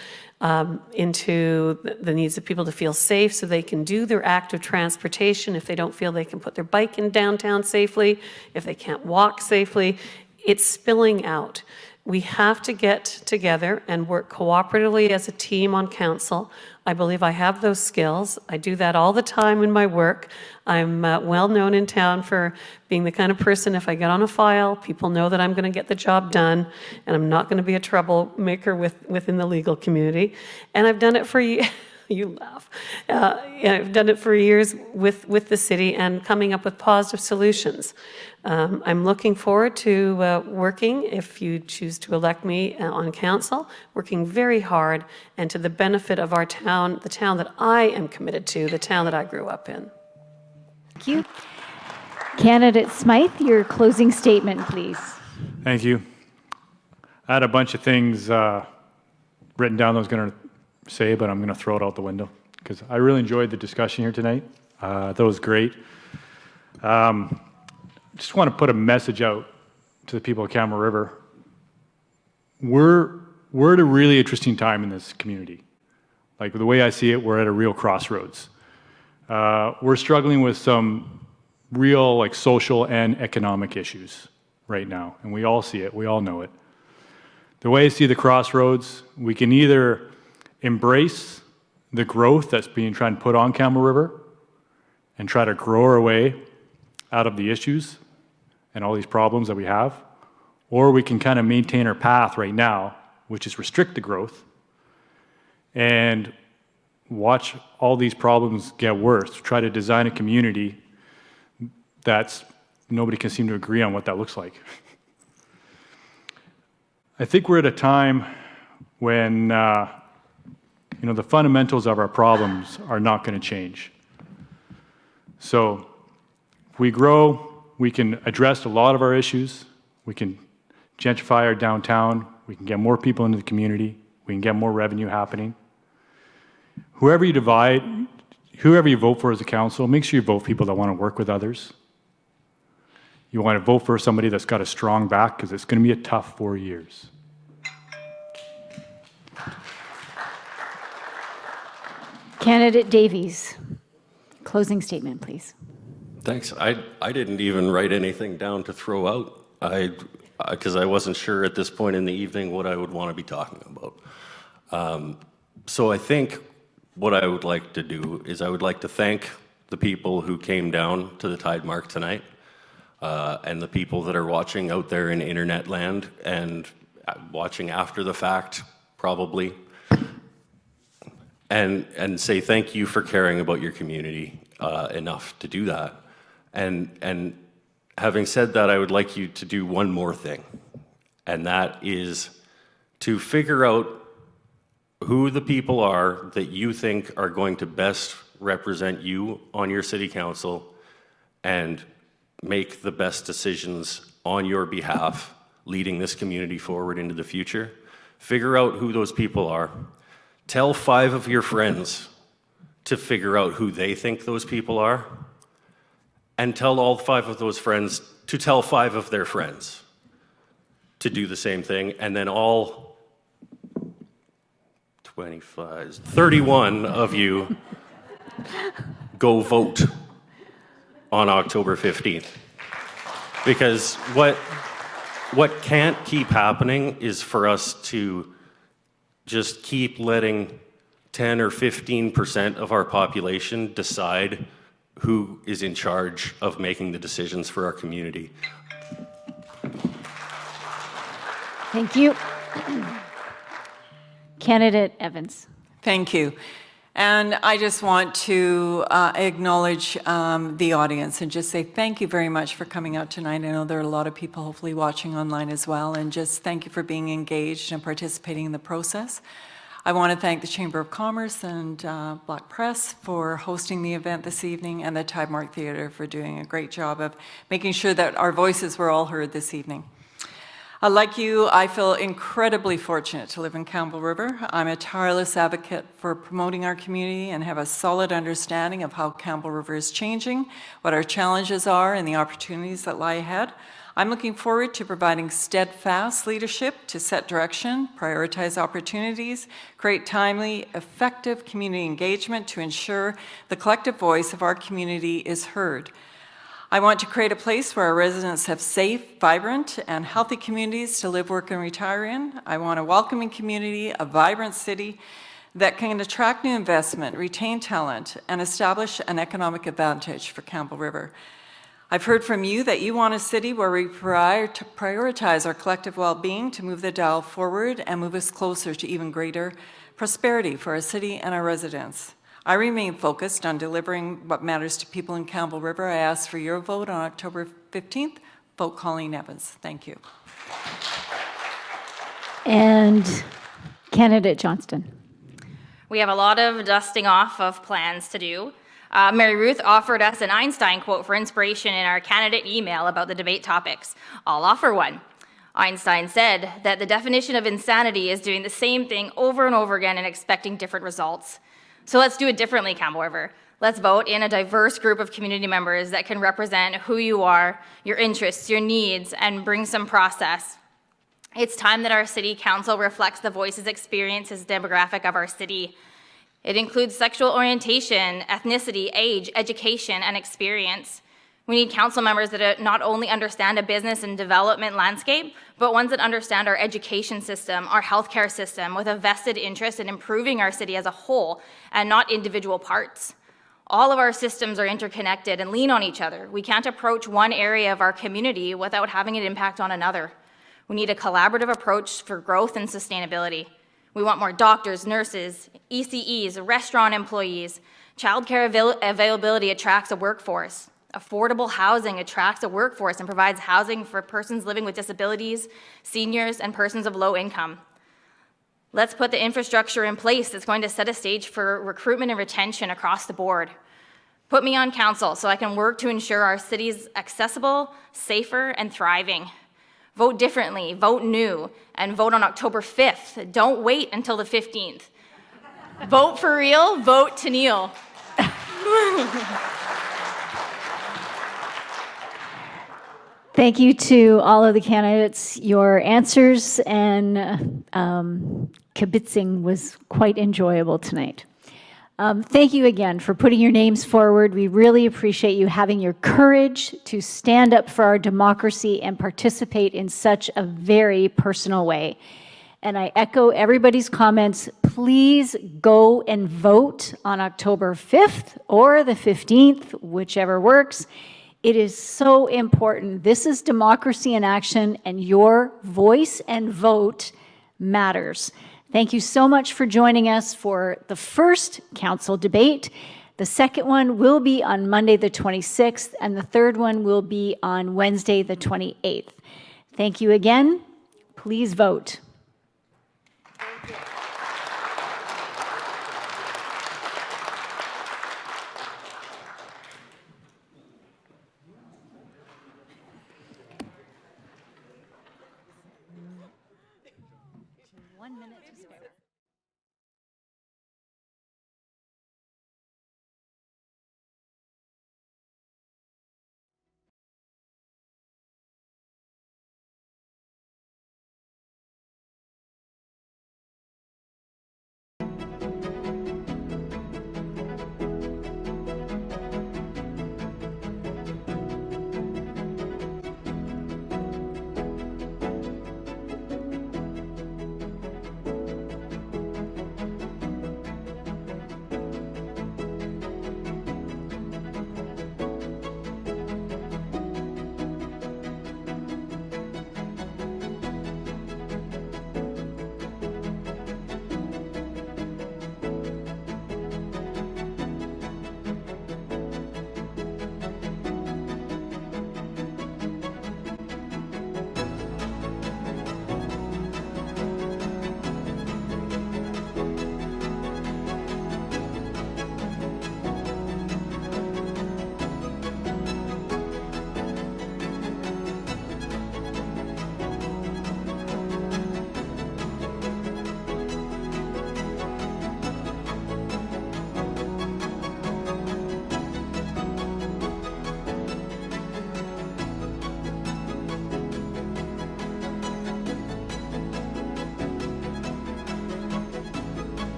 into the needs of people to feel safe so they can do their active transportation if they don't feel they can put their bike in downtown safely, if they can't walk safely. It's spilling out. We have to get together and work cooperatively as a team on council. I believe I have those skills. I do that all the time in my work. I'm well known in town for being the kind of person, if I get on a file, people know that I'm going to get the job done, and I'm not going to be a troublemaker within the legal community. And I've done it for you laugh. I've done it for years with the city and coming up with positive solutions. I'm looking forward to working, if you choose to elect me on council, working very hard and to the benefit of our town, the town that I am committed to, the town that I grew up in. Thank you. Candidate Smythe, your closing statement, please. Thank you. I had a bunch of things written down that I was going to say, but I'm going to throw it out the window because I really enjoyed the discussion here tonight. That was great. Just want to put a message out to the people of Campbell River. We're at a really interesting time in this community. Like, the way I see it, we're at a real crossroads. We're struggling with some real social and economic issues right now, and we all see it, we all know it. The way I see the crossroads, we can either embrace the growth that's being trying to put on Campbell River and try to grow our way out of the issues and all these problems that we have, or we can kind of maintain our path right now, which is restrict the growth and watch all these problems get worse, try to design a community that's nobody can seem to agree on what that looks like. I think we're at a time when the fundamentals of our problems are not going to change. So if we grow, we can address a lot of our issues, we can gentrify our downtown, we can get more people into the community, we can get more revenue happening. Whoever you vote for as a council, make sure you vote people that want to work with others. You want to vote for somebody that's got a strong back, because it's going to be a tough 4 years. Candidate Davies, closing statement, please. Thanks. I didn't even write anything down to throw out, because I wasn't sure at this point in the evening what I would want to be talking about. So I think what I would like to do is I would like to thank the people who came down to the Tide Mark tonight, and the people that are watching out there in internet land and watching after the fact, probably, and say thank you for caring about your community enough to do that. And having said that, I would like you to do one more thing, and that is to figure out who the people are that you think are going to best represent you on your city council and make the best decisions on your behalf, leading this community forward into the future. Figure out who those people are. Tell 5 of your friends to figure out who they think those people are, and tell all 5 of those friends to tell 5 of their friends to do the same thing, and then all 31 of you go vote on October 15th. Because what can't keep happening is for us to just keep letting 10 or 15% of our population decide who is in charge of making the decisions for our community. Thank you. Candidate Evans. Thank you. And I just want to acknowledge the audience and just say thank you very much for coming out tonight. I know there are a lot of people hopefully watching online as well, and just thank you for being engaged and participating in the process. I want to thank the Chamber of Commerce and Black Press for hosting the event this evening, and the Tide Mark Theatre for doing a great job of making sure that our voices were all heard this evening. Like you, I feel incredibly fortunate to live in Campbell River. I'm a tireless advocate for promoting our community and have a solid understanding of how Campbell River is changing, what our challenges are, and the opportunities that lie ahead. I'm looking forward to providing steadfast leadership to set direction, prioritize opportunities, create timely, effective community engagement to ensure the collective voice of our community is heard. I want to create a place where our residents have safe, vibrant, and healthy communities to live, work, and retire in. I want a welcoming community, a vibrant city that can attract new investment, retain talent, and establish an economic advantage for Campbell River. I've heard from you that you want a city where we prioritize our collective well-being to move the dial forward and move us closer to even greater prosperity for our city and our residents. I remain focused on delivering what matters to people in Campbell River. I ask for your vote on October 15th. Vote Colleen Evans. Thank you. And Candidate Johnston. We have a lot of dusting off of plans to do. Mary Ruth offered us an Einstein quote for inspiration in our candidate email about the debate topics. I'll offer one. Einstein said that the definition of insanity is doing the same thing over and over again and expecting different results. So let's do it differently, Campbell River. Let's vote in a diverse group of community members that can represent who you are, your interests, your needs, and bring some process. It's time that our city council reflects the voices, experiences, demographic of our city. It includes sexual orientation, ethnicity, age, education, and experience. We need council members that not only understand a business and development landscape, but ones that understand our education system, our healthcare system, with a vested interest in improving our city as a whole and not individual parts. All of our systems are interconnected and lean on each other. We can't approach one area of our community without having an impact on another. We need a collaborative approach for growth and sustainability. We want more doctors, nurses, ECEs, restaurant employees. Childcare availability attracts a workforce. Affordable housing attracts a workforce and provides housing for persons living with disabilities, seniors, and persons of low income. Let's put the infrastructure in place that's going to set a stage for recruitment and retention across the board. Put me on council so I can work to ensure our city is accessible, safer, and thriving. Vote differently, vote new, and vote on October 5th. Don't wait until the 15th. Vote for real, vote to kneel. Thank you to all of the candidates. Your answers and kibitzing was quite enjoyable tonight. Thank you again for putting your names forward. We really appreciate you having your courage to stand up for our democracy and participate in such a very personal way. And I echo everybody's comments. Please go and vote on October 5th or the 15th, whichever works. It is so important. This is democracy in action, and your voice and vote matters. Thank you so much for joining us for the first council debate. The second one will be on Monday the 26th, and the third one will be on Wednesday the 28th. Thank you again. Please vote. One minute to spare.